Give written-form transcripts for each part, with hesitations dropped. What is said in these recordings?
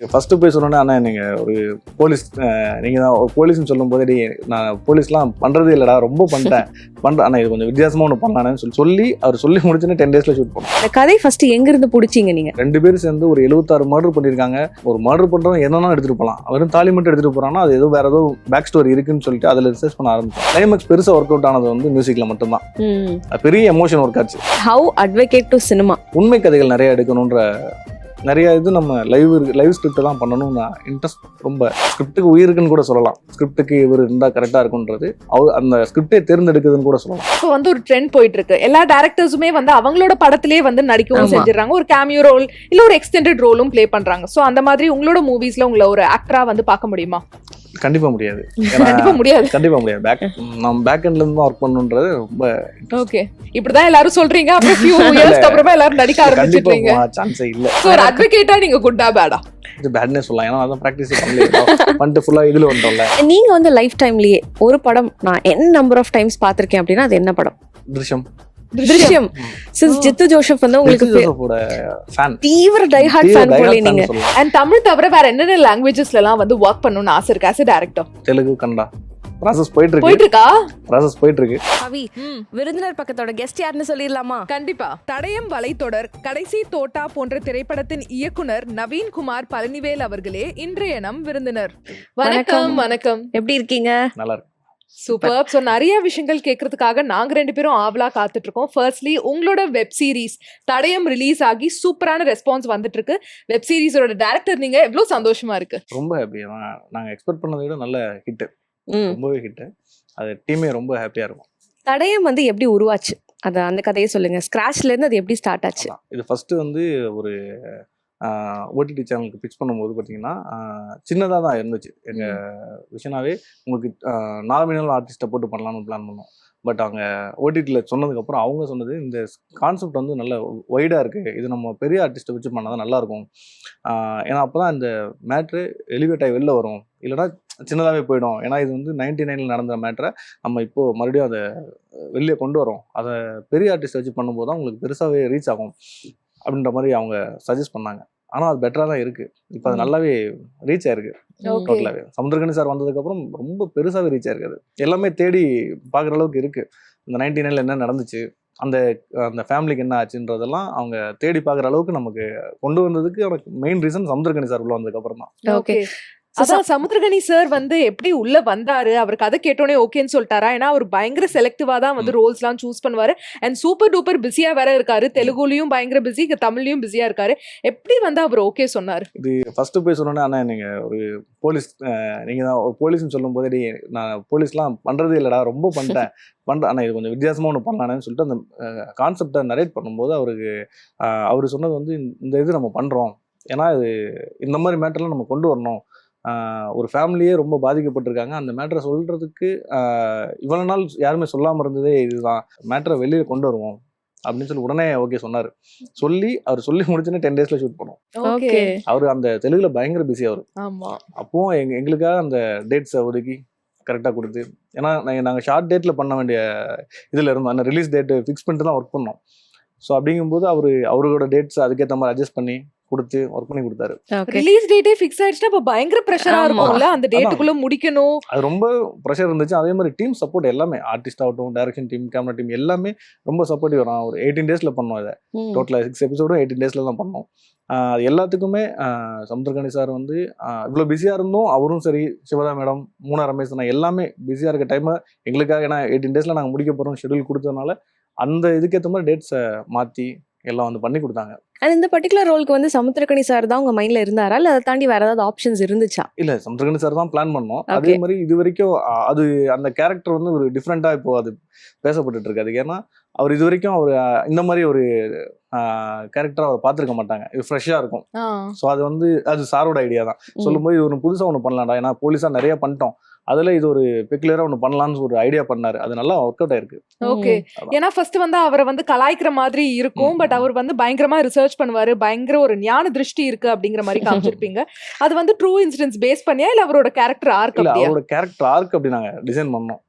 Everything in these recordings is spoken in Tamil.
ஃபர்ஸ்ட் போய் சொன்னோன்னே அண்ணா நீங்க ஒரு போலீஸ் நீங்க தான் போலீஸ்னு சொல்லும் போதே நான் போலீஸ்லாம் பண்றதே இல்லடா ரொம்ப பண்றேன் அண்ணா இது கொஞ்சம் வித்தியாசமா ஒன்று பண்ணலான்னு சொல்லி அவர் சொல்லி முடிச்சுன்னு 10 daysல ஷூட் பண்ணோம். இந்த கதை ஃபர்ஸ்ட் எங்க இருந்து பிடிச்சிங்க நீங்க? 2 பேரும் சேர்ந்து ஒரு 76 மர்டர் பண்ணியிருக்காங்க. ஒரு மர்டர் பண்றவங்க என்னன்னா எடுத்துட்டு போகலாம், அவரும் தாலி மட்டும் எடுத்துட்டு போறாங்கன்னா அது ஏதோ வேற ஏதோ பேக் ஸ்டோரி இருக்குன்னு சொல்லிட்டு அதுல ரிசர்ச் பண்ண ஆரம்பிச்சோம். கிளைமேக்ஸ் பெருசா ஒர்க் அவுட் ஆனது வந்து மியூசிக்ல மட்டும்தான். பெரிய எமோஷன் ஒர்க் ஆச்சு. How advocate to cinema. உண்மை கதைகள் நிறைய எடுக்கணுன்ற நிறைய இது நம்ம லைவ் ஸ்கிரிப்ட் தான் பண்ணணும். நான் இன்ட்ரெஸ்ட் ரொம்ப ஸ்கிரிப்டுக்கு உயிருக்குன்னு கூட சொல்லலாம். ஸ்கிரிப்டுக்கு இவர் இருந்தால் கரெக்டாக இருக்குன்றது அவர் அந்த ஸ்கிரிப்டே தேர்ந்தெடுக்குதுன்னு கூட சொல்லலாம். இப்போ வந்து ஒரு ட்ரெண்ட் போயிட்டு இருக்கு. எல்லா டேரக்டர்ஸுமே வந்து அவங்களோட படத்திலேயே வந்து நடிக்கவும் செஞ்சிடறாங்க. ஒரு கேமியோ ரோல் இல்ல ஒரு எக்ஸ்டெண்டட் ரோலும் ப்ளே பண்றாங்க. ஸோ அந்த மாதிரி உங்களோட மூவிஸ்ல உங்களை ஒரு ஆக்டரா வந்து பார்க்க முடியுமா? கண்டிப்பா முடியாது. கண்டிப்பா முடியாது. கண்டிப்பா முடியாது. நம்ம பேக் எண்ட்ல இருந்து ஒர்க் பண்ணணுன்றது ரொம்ப ஓகே. இப்படிதான் எல்லாரும் சொல்றீங்க. அப்புறம் ஃபியூ இயர்ஸ்க்கு அப்புறமா எல்லாரும் நடிக்க ஆரம்பிச்சிட்டீங்க. சான்ஸே இல்ல. சோ ஒரு அட்வொகேட்டா நீங்க குட்டா பேடா? இது பேட்னே சொல்லலாம். ஏன்னா அதான் பிராக்டிஸ் பண்ணிட்டு ஃபுல்லா இதுல வந்துட்டோம்ல. நீங்க வந்து லைஃப் டைம்லயே ஒரு படம் நான் n நம்பர் ஆஃப் டைம்ஸ் பாத்திருக்கேன் அப்படின்னா அது என்ன படம்? திருஷ்யம். சின்ஸ் ஜித்து ஜோசப் வந்து உங்களுக்கு ஃபேன், தீவிர டை ஹார்ட் ஃபேன் போல நீங்க. அண்ட் தமிழ் தவிர வேற என்னென்ன லாங்குவேஜஸ்ல எல்லாம் வந்து வர்க் பண்ணனும்னு ஆசை இருக்கு as a director? Telugu, Kannada process போயிட்டு இருக்கு. அவி விருந்தினர் பக்கத்தோட கெஸ்ட் யாருன்னு சொல்லிரலாமா? கண்டிப்பா. தடயம் வலைத்தொடர் கடைசி தோட்டா போன்ற திரைப்படத்தின் இயக்குனர் நவீன் குமார் பழனிவேல் அவர்களே இன்றைய நம் விருந்தினர். வணக்கம். வணக்கம். எப்படி இருக்கீங்க? நல்லா இருக்கு. சூப்பர். ஸோ நிறைய விஷயங்கள் கேட்கறதுக்காக நாங்க 2 பேரும் ஆவலா காத்துட்டு இருக்கோம். ஃபர்ஸ்ட்லி உங்களோட வெப் சீரிஸ் தடயம் ரிலீஸ் ஆகி சூப்பரான ரெஸ்பான்ஸ் வந்துட்டு இருக்கு. வெப் சீரிஸோட டைரக்டர் நீங்க, எவ்வளவு சந்தோஷமா இருக்கு? ரொம்ப ஹாப்பி. நாங்க எக்ஸ்பெக்ட் பண்ணதை விட நல்ல ஹிட், ரொம்பவே ஹிட். அது டீமே ரொம்ப ஹாப்பியா இருக்கும். தடயம் வந்து எப்படி உருவாச்சு? அந்த கதையை சொல்லுங்க. ஸ்கிராச்ல இருந்து அது எப்படி ஸ்டார்ட் ஆச்சு? இது ஃபர்ஸ்ட் வந்து ஒரு ஓடிடி சேனலுக்கு பிச் பண்ணும்போது பார்த்தீங்கன்னா சின்னதாக தான் இருந்துச்சு. எங்கள் விஷயனாவே உங்களுக்கு நாமினல் ஆர்டிஸ்ட்டை போட்டு பண்ணலான்னு பிளான் பண்ணோம். பட் அவங்க ஓடிடியில் சொன்னதுக்கப்புறம் அவங்க சொன்னது இந்த கான்செப்ட் வந்து நல்ல வைடாக இருக்குது, இது நம்ம பெரிய ஆர்டிஸ்ட்டை வச்சு பண்ணால் தான் நல்லாயிருக்கும். ஏன்னா அப்போ தான் இந்த மேட்ரு எலிவேட் ஆகி வெளில வரும், இல்லைனா சின்னதாகவே போயிடும். ஏன்னா இது வந்து 99 நடந்த மேட்ரை நம்ம இப்போது மறுபடியும் அதை வெளியே கொண்டு வரோம். அதை பெரிய ஆர்டிஸ்ட்டை வச்சு பண்ணும்போது தான் உங்களுக்கு பெருசாகவே ரீச் ஆகும் அப்படின்ற மாதிரி அவங்க சஜஸ்ட் பண்ணாங்க. ஆனால் அது பெட்டராக தான் இருக்குது. இப்போ அது நல்லாவே ரீச் ஆயிருக்கு. டோட்டலாகவே சமுத்திரகனி சார் வந்ததுக்கப்புறம் ரொம்ப பெருசாகவே ரீச் ஆயிருக்காது. எல்லாமே தேடி பார்க்குற அளவுக்கு இருக்குது. இந்த 99 என்ன நடந்துச்சு, அந்த ஃபேமிலிக்கு என்ன ஆச்சுன்றதெல்லாம் அவங்க தேடி பார்க்குற அளவுக்கு நமக்கு கொண்டு வந்ததுக்கு எனக்கு மெயின் ரீசன் சமுத்திரகனி சார் உள்ள வந்ததுக்கப்புறம் தான். ஓகே. அதான் சமுத்திரகனி சார் வந்து எப்படி உள்ள வந்தாரு, அவர் கதை கேட்டோன்னே ஓகேன்னு சொல்லிட்டாரா? ஏன்னா அவர் பயங்கர செலக்டிவா தான் வந்து ரோல்ஸ் எல்லாம் சூஸ் பண்ணுவாரு. அண்ட் சூப்பர் டூப்பர் பிஸியா வேற இருக்காரு. தெலுங்குலயும் பயங்கர பிஸி, தமிழ்லயும் பிஸியா இருக்காரு. எப்படி வந்து அவர் ஓகே சொன்னாரு? இது ஃபர்ஸ்ட் போய் சொன்னோன்னே அண்ணா நீங்க ஒரு போலீஸ் நீங்க தான் ஒரு போலீஸ்னு சொல்லும் போதே நான் போலீஸ்லாம் பண்றதே இல்லடா ரொம்ப பண்றேன் அண்ணா இது கொஞ்சம் வித்தியாசமா ஒன்று பண்ணலான்னு சொல்லிட்டு அந்த கான்செப்டை நரேட் பண்ணும்போது அவரு சொன்னது வந்து இந்த இது நம்ம பண்றோம். ஏன்னா இது இந்த மாதிரி மேட்டர்லாம் நம்ம கொண்டு வரணும். ஒரு ஃபேமிலியே ரொம்ப பாதிக்கப்பட்டிருக்காங்க. அந்த மேட்டரை சொல்றதுக்கு இவ்வளவு நாள் யாருமே சொல்லாமல் இருந்ததே இதுதான். மேட்டரை வெளியே கொண்டு வருவோம் அப்படின்னு சொல்லி உடனே ஓகே சொன்னார். அவர் சொல்லி முடிச்சுன்னு 10 daysல ஷூட் பண்ணோம். அவர் அந்த தெலுங்குல பயங்கர பிஸி. அவர் அப்போ எங்களுக்காக அந்த டேட்ஸை ஒதுக்கி கரெக்டாக கொடுத்து, ஏன்னா நாங்கள் ஷார்ட் டேட்டில் பண்ண வேண்டிய இதில் இருந்தோம். அந்த ரிலீஸ் டேட்டு ஃபிக்ஸ் பண்ணிட்டு தான் ஒர்க் பண்ணோம். ஸோ அப்படிங்கும்போது அவரோட டேட்ஸ் அதுக்கேற்ற மாதிரி அட்ஜஸ்ட் பண்ணி கொடுத்து ஒர்க் பண்ணி கொடுத்தாரு. ரிலீஸ் டேட்டே ஃபிக்ஸ் ஆயிடுச்சுனா அப்ப பயங்கர பிரஷரா இருக்கும்ல, அந்த டேட்டுக்குள்ள முடிக்கணும். அது ரொம்ப பிரஷர் இருந்துச்சு. அதே மாதிரி டீம் சப்போர்ட் எல்லாமே, ஆர்டிஸ்ட் ஆகட்டும், டைரக்ஷன் டீம், கேமரா டீம் எல்லாமே ரொம்ப சப்போர்ட்டிவ். நான் ஒரு 18 daysல பண்ணோம். இதை டோட்டலாக 6 எபிசோடும் 18 daysல தான் பண்ணோம். எல்லாத்துக்குமே சமுத்திரகனி சார் வந்து இவ்வளோ பிஸியாக இருந்தோம். அவரும் சரி, சிவதா மேடம், மூனா ரமேஷ் நான் எல்லாமே பிஸியாக இருக்க டைமை எங்களுக்காக, ஏன்னா 18 daysல நாங்கள் முடிக்க போகிறோம் ஷெடியூல் கொடுத்ததுனால அந்த இதுக்கேற்ற மாதிரி டேட்ஸை மாற்றி எல்லாம் வந்து பண்ணி கொடுத்தாங்க. அண்ட் இந்த பர்டிகுலர் ரோலுக்கு வந்து சமுத்திரகனி சார் தான் உங்க மைண்ட்ல இருந்தாரா, இல்ல அதை தாண்டி வேற ஏதாவது ஆப்ஷன்ஸ் இருந்துச்சா? இல்ல, சமுத்திரகனி சார் தான் பிளான் பண்ணோம். அதே மாதிரி இது வரைக்கும் அது அந்த கேரக்டர் வந்து ஒரு டிஃப்ரெண்டா இப்போ அது பேசப்பட்டு இருக்கு. அதுக்கு ஏன்னா அவர் இது வரைக்கும் இந்த மாதிரி ஒரு கேரக்டர் அவர் பார்த்துருக்க மாட்டாங்க. இது ஃப்ரெஷ்ஷா இருக்கும். ஸோ அது சாரோட ஐடியா தான். சொல்லும்போது இது ஒரு புதுசா ஒன்று பண்ணலாம்டா, ஏன்னா போலீஸா நிறைய பண்ணிட்டோம், அதுல இது ஒரு பெக்குலரா ஒன்று பண்ணலாம்னு ஒரு ஐடியா பண்ணாரு. அது நல்லா ஒர்க் அவுட் ஆயிருக்கு. ஓகே. ஏன்னா ஃபர்ஸ்ட் வந்து அவரை வந்து கலாய்க்கிற மாதிரி இருக்கும். பட் அவர் வந்து பயங்கரமா ரிசர்ச் பண்ணுவாரு. பயங்கர ஒரு ஞான திருஷ்டி இருக்கு அப்படிங்கிற மாதிரி காமிச்சிருப்பீங்க. அது வந்து ட்ரூ இன்சிடென்ட்ஸ் பேஸ் பண்ணியா இல்ல அவரோட கேரக்டர் ஆர்க்? இல்ல, அவரோட கேரக்டர் ஆர்க் அப்படி நாங்க டிசைன் பண்ணோம்.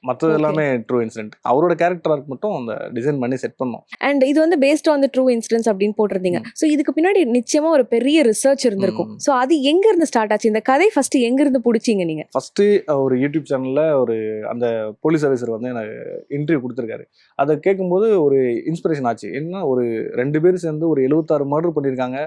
மற்றது Okay. எல்லாமே ட்ரூ இன்சிடென்ட். அவரோட கேரக்டருக்கு மட்டும் அந்த டிசைன் பண்ணி செட் பண்ணோம். அண்ட் இது வந்து based on the true incidents அப்படின்னு போட்டிருந்தீங்க. ஸோ இதுக்கு பின்னாடி நிச்சயமா ஒரு பெரிய ரிசர்ச் இருந்திருக்கும். ஸோ அது எங்க இருந்து ஸ்டார்ட் ஆச்சு? இந்த கதை ஃபர்ஸ்ட் எங்க இருந்து பிடிச்சிங்க நீங்க? ஃபர்ஸ்ட் ஒரு யூடியூப் சேனல்ல ஒரு அந்த போலீஸ் ஆஃபீஸர் வந்து எனக்கு இன்டர்வியூ கொடுத்துருக்காரு. அதை கேட்கும்போது ஒரு இன்ஸ்பிரேஷன் ஆச்சு. என்ன ஒரு 2 பேர் சேர்ந்து ஒரு 76 மர்டர் பண்ணியிருக்காங்க.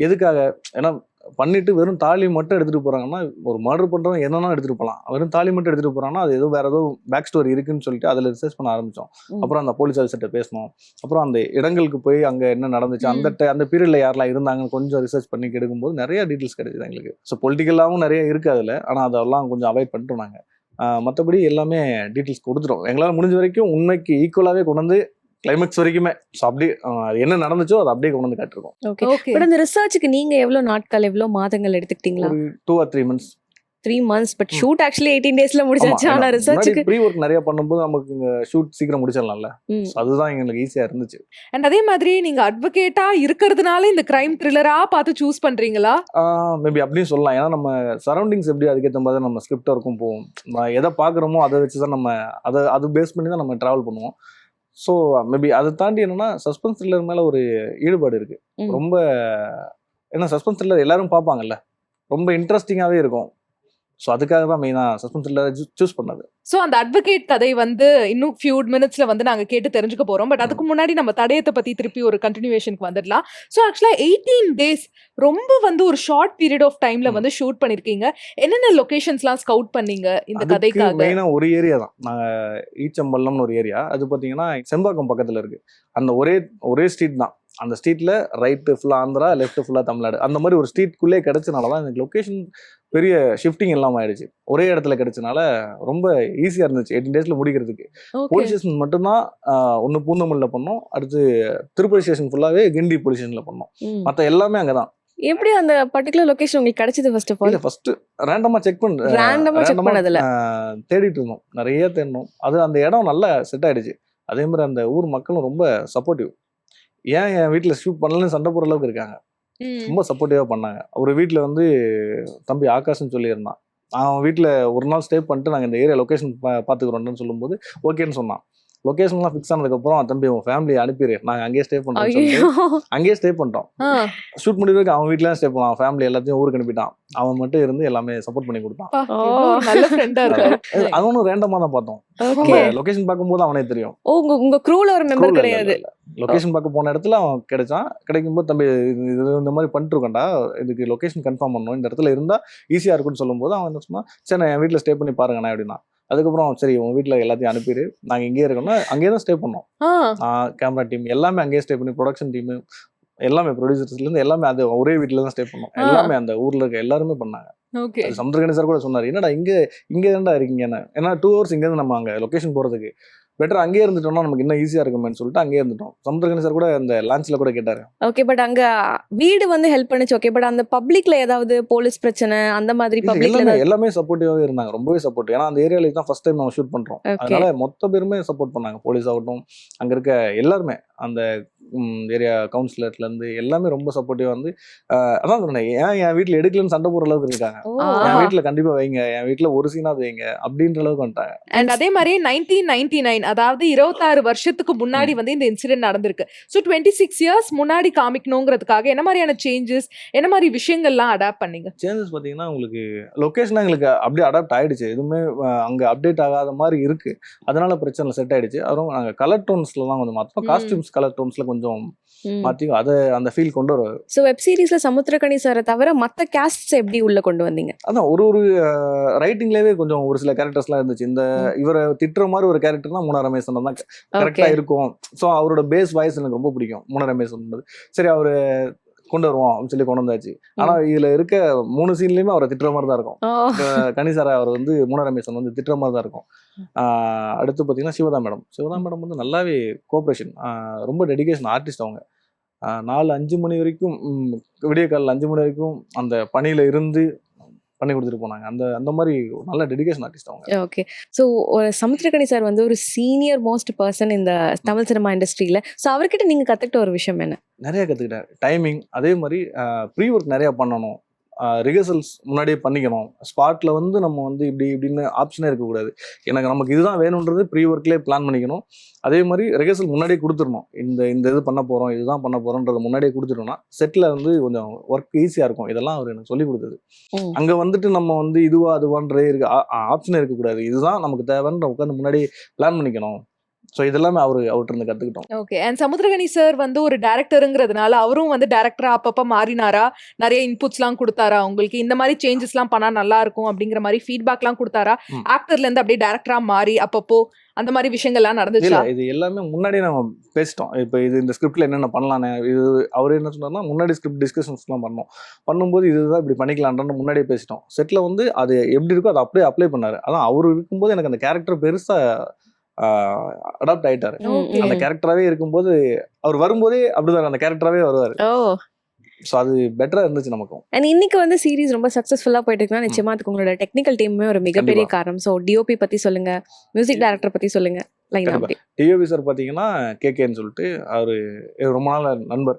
எதுக்காக? ஏன்னா பண்ணிட்டு வெறும் தாலி மட்டும் எடுத்துட்டு போறாங்கன்னா, ஒரு மர்டர் பண்றவங்க என்னன்னா எடுத்துட்டு போகலாம். வெறும் தாலி மட்டும் எடுத்துட்டு போறாங்கன்னா அது ஏதோ வேற ஏதோ பேக் ஸ்டோரி இருக்குன்னு சொல்லிட்டு அதில் ரிசர்ச் பண்ண ஆரம்பிச்சோம். அப்புறம் அந்த போலீஸ் ஆஃபீஸர்கிட்ட பேசணும். அப்புறம் அந்த இடங்களுக்கு போய் அங்க என்ன நடந்துச்சு, அந்த பீரியட்ல யாரெல்லாம் இருந்தாங்கன்னு கொஞ்சம் ரிசர்ச் பண்ணி எடுக்கும்போது நிறைய டீட்டெயில்ஸ் கிடைச்சது எங்களுக்கு. ஸோ பொலிட்டிக்கலாகவும் நிறைய இருக்கு அதுல. ஆனா அதெல்லாம் கொஞ்சம் அவாய்ட் பண்ணிட்டோம் நாங்க. மற்றபடி எல்லாமே டீட்டெயில்ஸ் கொடுத்துட்டோம். எங்களால் முடிஞ்ச வரைக்கும் உண்மைக்கு ஈக்குவலாகவே கொண்டு வந்து கிளைமேக்ஸ் வரைக்குமே. ஸோ அப்படியே அது என்ன நடந்துச்சோ அதை அப்படியே கொண்டு வந்து காட்டிருக்கோம். ஓகே. ஓகே. பட் அந்த ரிசர்ச்சுக்கு நீங்க எவ்வளவு நாட்கள், எவ்வளவு மாதங்கள் எடுத்துக்கிட்டீங்களா? ஒரு 2 or 3 months. 3 months. But shoot actually 18 daysல முடிச்சாச்சு. ஆனா ரிசர்ச்சுக்கு ப்ரீ ஒர்க் நிறைய பண்ணும்போது நமக்கு இங்க ஷூட் சீக்கிரம் முடிச்சிடலாம்ல. So அதுதான் எங்களுக்கு ஈஸியா இருந்துச்சு. அண்ட் அதே மாதிரி நீங்க அட்வொகேட்டா இருக்கிறதுனால இந்த கிரைம் த்ரில்லரா பார்த்து சூஸ் பண்றீங்களா? மேபி அப்படின்னு சொல்லலாம். ஏன்னா நம்ம சரௌண்டிங்ஸ் எப்படி அதுக்கேற்ற மாதிரி நம்ம ஸ்கிரிப்ட் ஒர்க்கும் போவோம். எதை பார்க்குறோமோ அதை வச்சு தான் நம்ம அது பேஸ் பண்ணி தான் நம்ம ட்ராவல் பண்ணுவோம். ஸோ மேபி அதை தாண்டி என்னன்னா சஸ்பென்ஸ் த்ரில்லர் மேலே ஒரு ஈடுபாடு இருக்கு. ரொம்ப ஏன்னா சஸ்பென்ஸ் த்ரில்லர் எல்லாரும் பார்ப்பாங்கல்ல, ரொம்ப இன்ட்ரெஸ்டிங்காகவே இருக்கும். ஸோ அதுக்காக தான் மெயினாக சஸ்பென்ஸ் த்ரில்லரை சூஸ் பண்ணது. ஸோ அந்த அட்வொகேட் கதை வந்து இன்னும் ஃபியூ மினிட்ஸ்ல வந்து நாங்க கேட்டு தெரிஞ்சுக்க போறோம். பட் அதுக்கு முன்னாடி நம்ம தடயத்தை பத்தி திருப்பி ஒரு கண்டினியூவேஷனுக்கு வந்துடலாம். ஸோ ஆக்சுவலா 18 days ரொம்ப வந்து ஒரு ஷார்ட் பீரியட் ஆஃப் டைம்ல வந்து ஷூட் பண்ணிருக்கீங்க. என்னென்ன லொகேஷன்ஸ்லாம் ஸ்கவுட் பண்ணீங்க இந்த கதைக்காக? மெயினாக ஒரு ஏரியா தான். நாங்கள் ஈச்சம்பள்ளம்னு ஒரு ஏரியா. அது பார்த்தீங்கன்னா செம்பாக்கம் பக்கத்தில் இருக்கு. அந்த ஒரே ஸ்ட்ரீட் தான். அந்த ஸ்ட்ரீட்ல ரைட்டு ஃபுல்லாக ஆந்திரா, லெஃப்ட் ஃபுல்லாக தமிழ்நாடு. அந்த மாதிரி ஒரு ஸ்ட்ரீட்குள்ளே கிடைச்சனால தான் எனக்கு லொக்கேஷன் பெரிய ஷிஃப்டிங் எல்லாம் ஆயிடுச்சு. ஒரே இடத்துல கிடைச்சனால ரொம்ப ஈஸியாக இருந்துச்சு 18 daysல முடிக்கிறதுக்கு. போலீஸ் ஸ்டேஷன் மட்டும்தான் ஒன்று பூந்தமல்லியில் பண்ணோம். அடுத்து திருப்பதி ஸ்டேஷன் ஃபுல்லாகவே கிண்டி போலீஸ் ஸ்டேஷனில் பண்ணோம். மற்ற எல்லாமே அங்கே தான். எப்படி அந்த பர்టిక్యులர் லொகேஷன் உங்களுக்கு கிடைச்சது? ஃபர்ஸ்ட் ஆஃப் ஆல் இல்ல ஃபர்ஸ்ட் ரேண்டமா செக் பண்ணதுல தேடிட்டு இருந்தோம். நிறைய தேடணும். அது அந்த இடம் நல்லா செட் ஆயிடுச்சு. அதே மாதிரி அந்த ஊர் மக்களும் ரொம்ப சப்போர்ட்டிவ். ஏன் என் வீட்டில் ஷூட் பண்ணலன்னு சண்டை போடுற அளவுக்கு இருக்காங்க. ரொம்ப சப்போர்ட்டிவாக பண்ணாங்க. ஒரு வீட்டில் வந்து தம்பி ஆகாஷ்னு சொல்லியிருந்தான். அவன் வீட்டில் ஒரு நாள் ஸ்டே பண்ணிட்டு நாங்கள் இந்த ஏரியா லொக்கேஷன் பார்த்துக்குறோன்னு சொல்லும்போது ஓகேன்னு சொன்னான். லொகேஷன்லாம் ஃபிக்ஸ் ஆனதுக்கப்புறம் தம்பி உன் ஃபேமிலி அனுப்பிடு, நாங்கள் அங்கேயே ஸ்டே பண்ணுறோம். அங்கேயே ஸ்டே பண்ணிட்டோம். ஷூட் முடிவு அவன் வீட்டில் ஸ்டே பண்ணான். ஃபேமிலி எல்லாத்தையும் ஊருக்கு அனுப்பிட்டான். அவன் மட்டும் இருந்து எல்லாமே சப்போர்ட் பண்ணி கொடுத்தான். நல்ல ஃப்ரெண்டா இருக்காரு. அவனும் ரேண்டமா தான் பார்த்தோம். லொகேஷன் பார்க்கும்போது அவனே தெரியும். உங்க க்ரூல ஒரு மெம்பர் கிடையாது. லொகேஷன் பார்க்க போன இடத்துல அவன் கிடைச்சான். கிடைக்கும்போது தம்பி இது இந்த மாதிரி பண்ணிட்டு இருக்கேன்டா, இதுக்கு லொகேஷன் கன்ஃபார்ம் பண்ணணும், இந்த இடத்துல இருந்தா ஈஸியா இருக்குன்னு சொல்லும்போது அவன் என்ன சொன்னா, சரி நான் என் வீட்டில் ஸ்டே பண்ணி பாருங்கண்ணா அப்படின்னா. அதுக்கப்புறம் சரி உங்க வீட்டில் எல்லாத்தையும் அனுப்பிடு, நாங்கள் இங்கேயே இருக்கோம்னா அங்கேயே தான் ஸ்டே பண்ணோம். கேமரா டீம் எல்லாமே அங்கேயே ஸ்டே பண்ணி, ப்ரொடக்ஷன் டீம் எல்லாமே, ப்ரொடியூசர்ஸ்லேருந்து எல்லாமே அது ஒரே வீட்டில் தான் ஸ்டே பண்ணோம். எல்லாமே அந்த ஊரில் இருக்க எல்லாருமே பண்ணாங்க. சமுத்திரகணி சார் கூட சொன்னார், என்னடா இங்கே தான்டா இருக்கீங்கன்னு. ஏன்னா 2 hours இங்கேருந்து நம்ம அங்கே லொக்கேஷன் போகிறதுக்கு பெட்டர் அங்கேயே இருந்துட்டோம்னா நமக்கு இன்னும் ஈஸியாக இருக்குமேன்னு சொல்லிட்டு அங்கேயே இருந்துட்டோம். சமுத்திரகணி சார் கூட அந்த லான்ச்சில் கூட கேட்டார். ஓகே, பட் அங்க வீடு வந்து ஹெல்ப் பண்ணுச்சு. ஓகே, பட் அந்த பப்ளிக்ல ஏதாவது போலீஸ் பிரச்சனை அந்த மாதிரி பப்ளிக்ல எல்லாமே சப்போர்ட்டிவாகவே இருந்தாங்க. ரொம்பவே சப்போர்ட்டிவ். ஏன்னா அந்த ஏரியால தான் ஃபர்ஸ்ட் டைம் நம்ம ஷூட் பண்ணுறோம். அதனால மொத்த பேருமே சப்போர்ட் பண்ணாங்க. போலீஸ் ஆகட்டும், அங்கே இருக்க எல்லாருமே, அந்த ஏரியா கவுன்சிலர்லேருந்து எல்லாமே ரொம்ப சப்போர்ட்டிவாக வந்து அதான் சொன்னேன், ஏன் என் வீட்டில் எடுக்கலன்னு சண்டை போடுற அளவுக்கு இருக்காங்க. என் வீட்டில் கண்டிப்பாக வைங்க, என் வீட்டில் ஒரு சீனாவது வைங்க அப்படின்ற அளவுக்கு வந்துட்டாங்க. அண்ட் அதே மாதிரி 1999 அதாவது 26 வருஷத்துக்கு முன்னாடி வந்து இந்த இன்சிடென்ட் நடந்திருக்கு. ஸோ 26 years முன்னாடி காமிக்கணுங்கிறதுக்காக என்ன மாதிரியான சேஞ்சஸ், என்ன மாதிரி விஷயங்கள்லாம் அடாப்ட் பண்ணீங்க? சேஞ்சஸ் பார்த்தீங்கன்னா உங்களுக்கு லொக்கேஷன் எங்களுக்கு அப்படியே அடாப்ட் ஆயிடுச்சு. எதுவுமே அங்கே அப்டேட் ஆகாத மாதிரி இருக்கு. அதனால பிரச்சனை செட் ஆயிடுச்சு. அதுவும் நாங்கள் கலர் டோன்ஸ்ல தான் கொஞ்சம் மாற்றோம். காஸ்டியூம்ஸ் கலர் டோன்ஸ்ல கொஞ்சம் மாற்றி அதை அந்த ஃபீல் கொண்டு வரும். ஸோ வெப் சீரிஸ்ல சமுத்திரகணி சாரை தவிர மற்ற கேஸ்ட்ஸ் எப்படி உள்ள கொண்டு வந்தீங்க? அதான் ஒரு ரைட்டிங்லேயே கொஞ்சம் ஒரு சில கேரக்டர்ஸ்லாம் இருந்துச்சு. இந்த இவரை திட்டுற மாதிரி ஒரு கேரக்டர் தான் மூனா ரமேசன் தான் கரெக்டாக இருக்கும். ஸோ அவரோட பேஸ் வாய்ஸ் எனக்கு ரொம்ப பிடிக்கும் மூனா ரமேசன். சரி அவரு கொண்டு வருவோம் அப்படின்னு சொல்லி கொண்டு வந்தாச்சு. ஆனா இதுல இருக்க 3 சீன்லயுமே அவரை திட்டுற மாதிரி தான் இருக்கும். கனிசாரா அவர் வந்து மூனா ரமேசன் வந்து திட்டுற மாதிரி தான் இருக்கும். அடுத்து பார்த்தீங்கன்னா சிவதா மேடம் வந்து நல்லாவே கோஆப்ரேஷன், ரொம்ப டெடிகேஷன் ஆர்டிஸ்ட். அவங்க 4-5 மணி வரைக்கும் விடிய காலையில் 5 மணி வரைக்கும் அந்த பணியில இருந்து பண்ணி கொடுத்துட்டு போனாங்க. அந்த மாதிரி நல்ல டெடிகேஷன் ஆர்டிஸ்ட் அவங்க. ஓகே, ஸோ ஒரு சமுத்திரகணி சார் வந்து ஒரு சீனியர் மோஸ்ட் பர்சன் இந்த தமிழ் சினிமா இண்டஸ்ட்ரியில. ஸோ அவர்கிட்ட நீங்க கத்துக்கிட்ட ஒரு விஷயம் என்ன? நிறைய கத்துக்கிட்டேன். டைமிங், அதே மாதிரி ப்ரீ ஒர்க் நிறைய பண்ணணும். ரிஹர்சல்ஸ் முன்னாடியே பண்ணிக்கணும். ஸ்பாட்டில் வந்து நம்ம வந்து இப்படி இப்படின்னு ஆப்ஷனே இருக்கக்கூடாது. நமக்கு இதுதான் வேணுன்றது ப்ரீ ஒர்க்லேயே பிளான் பண்ணிக்கணும். அதே மாதிரி ரிஹர்சல் முன்னாடியே கொடுத்துடணும். இந்த இது பண்ண போகிறோம், இதுதான் பண்ண போகிறோன்றதை முன்னாடியே கொடுத்துட்டோம்னா செட்டில் வந்து கொஞ்சம் ஒர்க் ஈஸியாக இருக்கும். இதெல்லாம் அவர் எனக்கு சொல்லி கொடுத்தது. அங்கே வந்துட்டு நம்ம வந்து இதுவா அதுவான்றே இருக்கு ஆப்ஷனே இருக்கக்கூடாது. இதுதான் நமக்கு தேவைன்ற உட்காந்து முன்னாடியே பிளான் பண்ணிக்கணும். ஸோ இதெல்லாமே அவர்கிட்ட இருந்து கற்றுக்கிட்டோம். ஓகே. அண்ட் சமுத்திரகனி சார் வந்து ஒரு டேரக்டருங்கிறதுனால அவரும் வந்து டேரக்டரா அப்பப்போ மாறினாரா? நிறைய இன்புட்ஸ்லாம் கொடுத்தாரா உங்களுக்கு? இந்த மாதிரி சேஞ்சஸ்லாம் பண்ணால் நல்லா இருக்கும் அப்படிங்கிற மாதிரி ஃபீட்பேக்லாம் கொடுத்தாரா? ஆக்டர்லேருந்து அப்படியே டேரக்டரா மாறி அப்பப்போ அந்த மாதிரி விஷயங்கள்லாம் நடந்துச்சா? இது எல்லாமே முன்னாடியே நம்ம பேசிட்டோம். இப்போ இந்த ஸ்கிரிப்டில் என்னென்ன பண்ணலான்னு இது அவர் என்ன சொன்னார்னா முன்னாடி ஸ்கிரிப்ட் டிஸ்கஷன்ஸ்லாம் பண்ணும்போது இதுதான் இப்படி பண்ணிக்கலான்றது முன்னாடியே பேசிட்டோம். செட்டில் வந்து அது எப்படி இருக்கோ அதை அப்படியே அப்ளை பண்ணார். அதான் அவர் இருக்கும்போது எனக்கு அந்த கேரக்டர் பெருசாக அடாப்ட் ஆயிட்டாரு. அந்த கேரக்டராகவே இருக்கும்போது அவர் வரும்போதே அப்படிதான் அந்த கேரக்டராகவே வருவார். ஸோ அது பெட்டராக இருந்துச்சு நமக்கும். அண்ட் இன்னைக்கு வந்து சீரிஸ் ரொம்ப சக்ஸஸ்ஃபுல்லாக போயிட்டு இருக்குன்னா நிச்சயமா அதுக்கு உங்களோட டெக்னிக்கல் டீமுமே ஒரு மிகப்பெரிய காரணம். ஸோ டிஓபி பற்றி சொல்லுங்க, மியூசிக் டைரக்டர் பற்றி சொல்லுங்க. டிஓபி சார் பார்த்தீங்கன்னா கேகேன்னு சொல்லிட்டு அவர் ரொம்ப நாள் நண்பர்.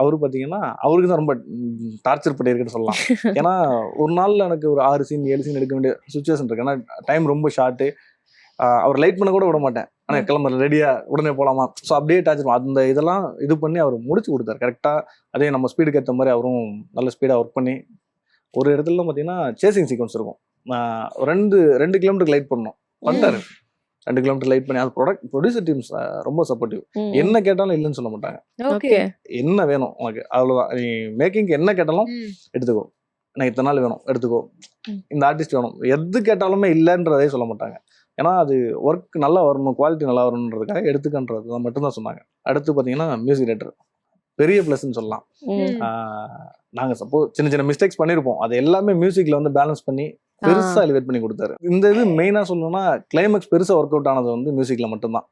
அவரு பார்த்தீங்கன்னா அவருக்கு தான் ரொம்ப டார்ச்சர் பண்ணியிருக்குன்னு சொல்லலாம். ஏன்னா ஒரு நாளில் எனக்கு ஒரு 6 சீன் 7 சீன் எடுக்க வேண்டிய சுச்சுவேஷன் இருக்கு. ஏன்னா டைம் ரொம்ப ஷார்ட்டு. அவர் லைட் பண்ண கூட விட மாட்டேன். ஆனால் கிளம்புற ரெடியா உடனே போகலாமா. ஸோ அப்படியே டார்ச்சர் அந்த இதெல்லாம் இது பண்ணி அவர் முடிச்சு கொடுத்தாரு கரெக்டாக. அதே நம்ம ஸ்பீடுக்கு ஏற்ற மாதிரி அவரும் நல்ல ஸ்பீடாக ஒர்க் பண்ணி ஒரு இடத்துல பார்த்தீங்கன்னா சேசிங் சீக்வன்ஸ் இருக்கும். 2 கிலோமீட்டருக்கு லைட் பண்ணோம் பண்ணிட்டாரு. 2 கிலோமீட்டர் லைட் பண்ணி அது ப்ரொடியூசர் டீம்ஸ் ரொம்ப சப்போர்ட்டிவ். என்ன கேட்டாலும் இல்லைன்னு சொல்ல மாட்டாங்க. என்ன வேணும் உனக்கு அவ்வளோதான், நீ மேக்கிங்க்கு என்ன கேட்டாலும் எடுத்துக்கோ, எனக்கு இத்தனை நாள் வேணும் எடுத்துக்கோ, இந்த ஆர்டிஸ்ட் வேணும், எது கேட்டாலுமே இல்லைன்றதே சொல்ல மாட்டாங்க. ஏன்னா அது ஒர்க் நல்லா வரணும், குவாலிட்டி நல்லா வரணுன்றதுக்காக எடுத்துக்கன்றது மட்டும்தான் சொன்னாங்க. அடுத்து பார்த்தீங்கன்னா மியூசிக் டைரக்டர் பெரிய ப்ளஸ்ன்னு சொல்லலாம். நாங்கள் சப்போஸ் சின்ன சின்ன மிஸ்டேக்ஸ் பண்ணியிருப்போம், அது எல்லாமே மியூசிக்கில் வந்து பேலன்ஸ் பண்ணி பெருசாக எலிவேட் பண்ணி கொடுத்தாரு. இந்த இது மெயினாக சொல்லணும்னா கிளைமேக்ஸ் பெருசாக ஒர்க் அவுட் ஆனது வந்து மியூசிக்கில் மட்டும்தான்.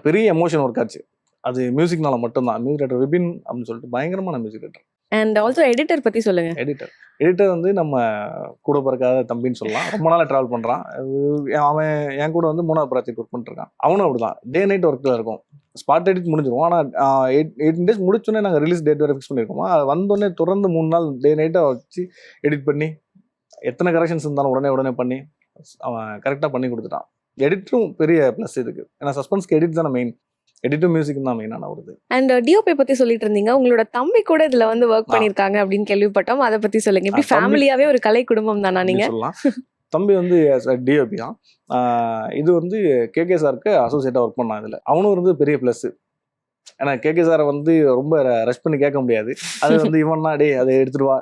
பெரிய எமோஷன் ஒர்க் ஆச்சு அது மியூசிக்னால மட்டும்தான். மியூசிக் டைரக்டர் விபின் அப்படின்னு சொல்லிட்டு பயங்கரமான music director. And also editor பற்றி சொல்லுங்க. எடிட்டர் வந்து நம்ம கூட பிறக்காத தம்பின்னு சொல்லலாம். ரொம்ப நாளாக ட்ராவல் பண்ணுறான். அவன் என் கூட வந்து 3வது ப்ராஜெக்ட் ஒர்க் பண்ணிருக்கான். அவனும் அப்படிதான் டே நைட் ஒர்க்கில் இருக்கும். ஸ்பாட் எடிட் முடிஞ்சிடும். ஆனால் 18 days முடிச்சோடனே நாங்கள் ரிலீஸ் டேட் வேறு ஃபிக்ஸ் பண்ணியிருக்கோம். அது வந்தோடனே தொடர்ந்து 3 நாள் டே நைட்டாக வச்சு எடிட் பண்ணி எத்தனை கரெக்ஷன்ஸ் இருந்தாலும் உடனே பண்ணி அவன் கரெக்டாக பண்ணி கொடுத்துட்டான். எடிட்டரும் பெரிய ப்ளஸ் இதுக்கு. ஏன்னா சஸ்பென்ஸ்க்கு எடிட் தானே மெயின். எடிட்டர் மியூசிக் தான் மெயினான வருது. அண்ட் டிஓபி பத்தி சொல்லிட்டு இருந்தீங்க, உங்களோட தம்பி கூட இதுல வந்து ஒர்க் பண்ணிருக்காங்க அப்படின்னு கேள்விப்பட்டோம். அதை பத்தி சொல்லுங்க. எப்படி ஃபேமிலியாவே ஒரு கலை குடும்பம் தானா நீங்க? சொல்லலாம். தம்பி வந்து டிஓபி தான். இது வந்து கேகே சாருக்கு அசோசியேட்டா ஒர்க் பண்ணான். இதுல அவனும் வந்து பெரிய பிளஸ். ஏன்னா கேகே சாரை வந்து ரொம்ப ரஷ் பண்ணி கேட்க முடியாது. அது வந்து இவன்னா டே அதை எடுத்துட்டு வா,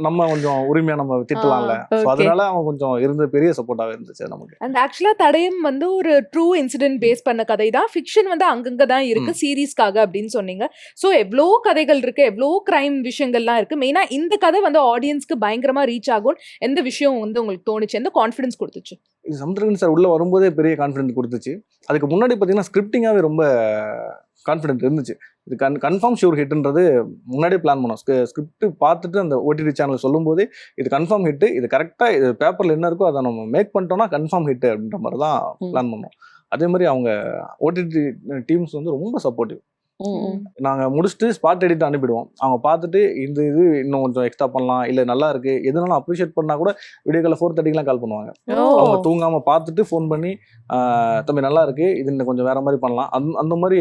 நம்ம கொஞ்சம் உரிமையா நம்ம திட்டலாம்ல. அதனால அவன் கொஞ்சம் இருந்து பெரிய சப்போர்ட்டாவே இருந்துச்சு நமக்கு. அண்ட் ஆக்சுவலா தடயம் வந்து ஒரு ட்ரூ இன்சிடென்ட் பேஸ் பண்ண கதை தான். ஃபிக்ஷன் வந்து அங்கங்க தான் இருக்கு சீரீஸ்க்காக அப்படின்னு சொன்னீங்க. ஸோ எவ்வளோ கதைகள் இருக்கு, எவ்வளோ கிரைம் விஷயங்கள்லாம் இருக்கு. மெயினா இந்த கதை வந்து ஆடியன்ஸ்க்கு பயங்கரமா ரீச் ஆகும். எந்த விஷயம் வந்து உங்களுக்கு தோணுச்சு, எந்த கான்ஃபிடன்ஸ் கொடுத்துச்சு? இது சமுத்திரகனி சார் உள்ள வரும்போதே பெரிய கான்ஃபிடன்ஸ் கொடுத்துச்சு. அதுக்கு முன்னாடி பார்த்தீங்கன்னா ஸ்கிரிப்டிங்காகவே ரொம்ப கான்ஃபிடென்ட் இருந்துச்சு. இது கன்ஃபார்ம் ஷூர் ஹிட்ன்றது முன்னாடியே பிளான் பண்ணோம். ஸ்கிரிப்ட் பார்த்துட்டு அந்த ஓடிடி சேனல் சொல்லும்போது இது கன்ஃபார்ம் ஹிட்டு, இது கரெக்டாக இது பேப்பரில் என்ன இருக்கோ அதை நம்ம மேக் பண்ணிட்டோம்னா கன்ஃபார்ம் ஹிட்டு அப்படின்ற மாதிரி தான் பிளான் பண்ணோம். அதே மாதிரி அவங்க ஓடிடி டீம்ஸ் வந்து ரொம்ப சப்போர்ட்டிவ். நாங்கள் முடிச்சுட்டு ஸ்பாட் எடிட் அனுப்பிடுவோம். அவங்க பார்த்துட்டு இந்த இது இன்னும் கொஞ்சம் எக்ஸ்ட்ரா பண்ணலாம், இல்லை நல்லா இருக்கு எதுனாலும் அப்ரிஷியேட் பண்ணா கூட வீடியோ காலில் 4:30 கால் பண்ணுவாங்க. அவங்க தூங்காமல் பார்த்துட்டு ஃபோன் பண்ணி தம்பி நல்லா இருக்கு, இது இன்னும் கொஞ்சம் வேற மாதிரி பண்ணலாம், அந்த மாதிரி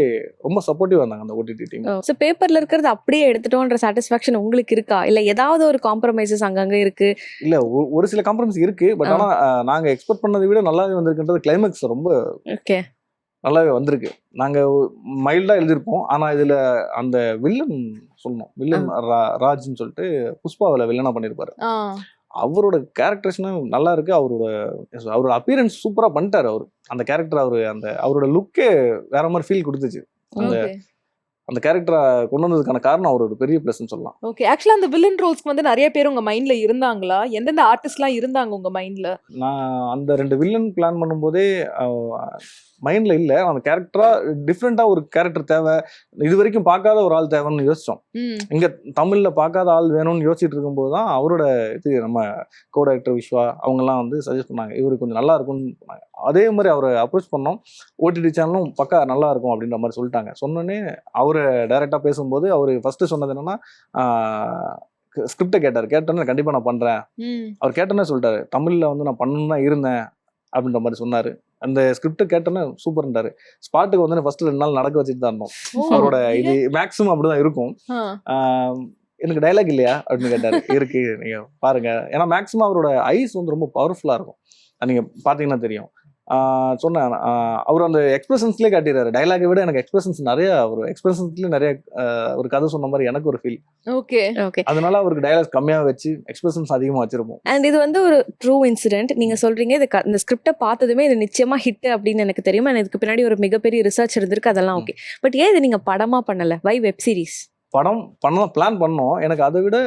ரொம்ப சப்போர்ட்டிவ் இருந்தாங்க அந்த ஓடிடி டீம். ஸோ பேப்பர்ல இருக்கிறது அப்படியே எடுத்துட்டோன்ற சாட்டிஸ்ஃபேக்ஷன் உங்களுக்கு இருக்கா, இல்லை ஏதாவது ஒரு காம்ப்ரமைசஸ் அங்கங்க இருக்கு? இல்லை ஒரு சில காம்ப்ரமைஸ் இருக்கு. பட் ஆனால் நாங்கள் எக்ஸ்பெக்ட் பண்ணதை விட நல்லாவே வந்திருக்குன்றது கிளைமேக்ஸ் ரொம்ப நல்லாவே வந்திருக்கு. நாங்கள் மைல்டாக எழுதியிருப்போம். ஆனால் இதில் அந்த வில்லன் சொல்லணும், வில்லன் ராஜ்னு சொல்லிட்டு புஷ்பாவில் வில்லனாக பண்ணியிருப்பாரு. அவரோட கேரக்டர்ஸ்னா நல்லா இருக்கு. அவரோட அப்பியரன்ஸ் சூப்பராக பண்ணிட்டாரு. அவர் அந்த கேரக்டர் அவரோட லுக்கே வேற மாதிரி ஃபீல் கொடுத்துச்சு. அந்த கேரக்டரை கொண்டு வந்ததுக்கான காரணம் அவரோட பெரிய ப்ளஸ்ன்னு சொல்லலாம். ஓகே. ஆக்சுவலா அந்த வில்லன் ரோல்ஸ்க்கு வந்து நிறைய பேர் உங்க மைண்ட்ல இருந்தாங்களா? எந்தெந்த ஆர்டிஸ்ட்லாம் இருந்தாங்க உங்க மைண்ட்ல? நான் அந்த 2 வில்லன் பிளான் பண்ணும்போதே மைண்ட்ல இல்லை. அந்த கேரக்டரா டிஃப்ரெண்டா ஒரு கேரக்டர் தேவை, இது வரைக்கும் பார்க்காத ஒரு ஆள் தேவைன்னு யோசிச்சோம். இங்க தமிழ்ல பார்க்காத ஆள் வேணும்னு யோசிச்சுட்டு இருக்கும்போது தான் அவரோட இது நம்ம கோ டைரக்டர் விஸ்வா அவங்கெல்லாம் வந்து சஜஸ்ட் பண்ணாங்க, இவரு கொஞ்சம் நல்லா இருக்கும்னு சொன்னாங்க. அதே மாதிரி அவரை அப்ரோச் பண்ணோம். ஓடிடி சேனலும் பக்கா நல்லா இருக்கும் அப்படின்ற மாதிரி சொல்லிட்டாங்க. சொன்னோன்னே அவரை டைரக்டா பேசும்போது அவர் ஃபர்ஸ்ட் சொன்னது என்னன்னா, ஸ்கிரிப்டை கேட்டோன்னே கண்டிப்பாக நான் பண்ணுறேன். அவர் கேட்டோன்னே சொல்லிட்டாரு, தமிழில் வந்து நான் பண்ணணும்னு தான் இருந்தேன் அப்படின்ற மாதிரி சொன்னார். அந்த ஸ்கிரிப்டை கேட்டோன்னே சூப்பர்ன்றாரு. ஸ்பாட்டுக்கு வந்து ஃபர்ஸ்ட் 2 நாள் நடக்க வச்சுட்டு தான் இருந்தோம். அவரோட இது மேக்ஸிமம் அப்படிதான் இருக்கும். எனக்கு டைலாக் இல்லையா அப்படின்னு கேட்டார். இருக்கு, நீங்கள் பாருங்க. ஏன்னா மேக்ஸிமம் அவரோட ஐஸ் வந்து ரொம்ப பவர்ஃபுல்லாக இருக்கும். நீங்கள் பார்த்தீங்கன்னா தெரியும். சொன்னேன், அவர் அந்த எக்ஸ்பிரஷன்ஸ்லேயே காட்டிடுறாரு. டைலாகை விட எனக்கு எக்ஸ்பிரஷன்ஸ் நிறைய, ஒரு எக்ஸ்பிரஷன்ஸ்லேயே நிறைய ஒரு கதை சொன்ன மாதிரி எனக்கு ஒரு ஃபீல். ஓகே. அதனால அவருக்கு டைலாக்ஸ் கம்மியாக வச்சு எக்ஸ்பிரஷன்ஸ் அதிகமாக வச்சிருப்போம். அண்ட் இது வந்து ஒரு ட்ரூ இன்சிடென்ட். நீங்க சொல்றீங்க இந்த ஸ்கிரிப்டை பார்த்ததுமே இது நிச்சயமா ஹிட் அப்படின்னு எனக்கு தெரியும். அண்ட் இதுக்கு பின்னாடி ஒரு மிகப்பெரிய ரிசர்ச் இருந்திருக்கு, அதெல்லாம் ஓகே. பட் ஏன் இது நீங்க படமா பண்ணல? வை வெப் சீரிஸ்? படம் பண்ணலாம் பிளான் பண்ணோம். எனக்கு அதை விட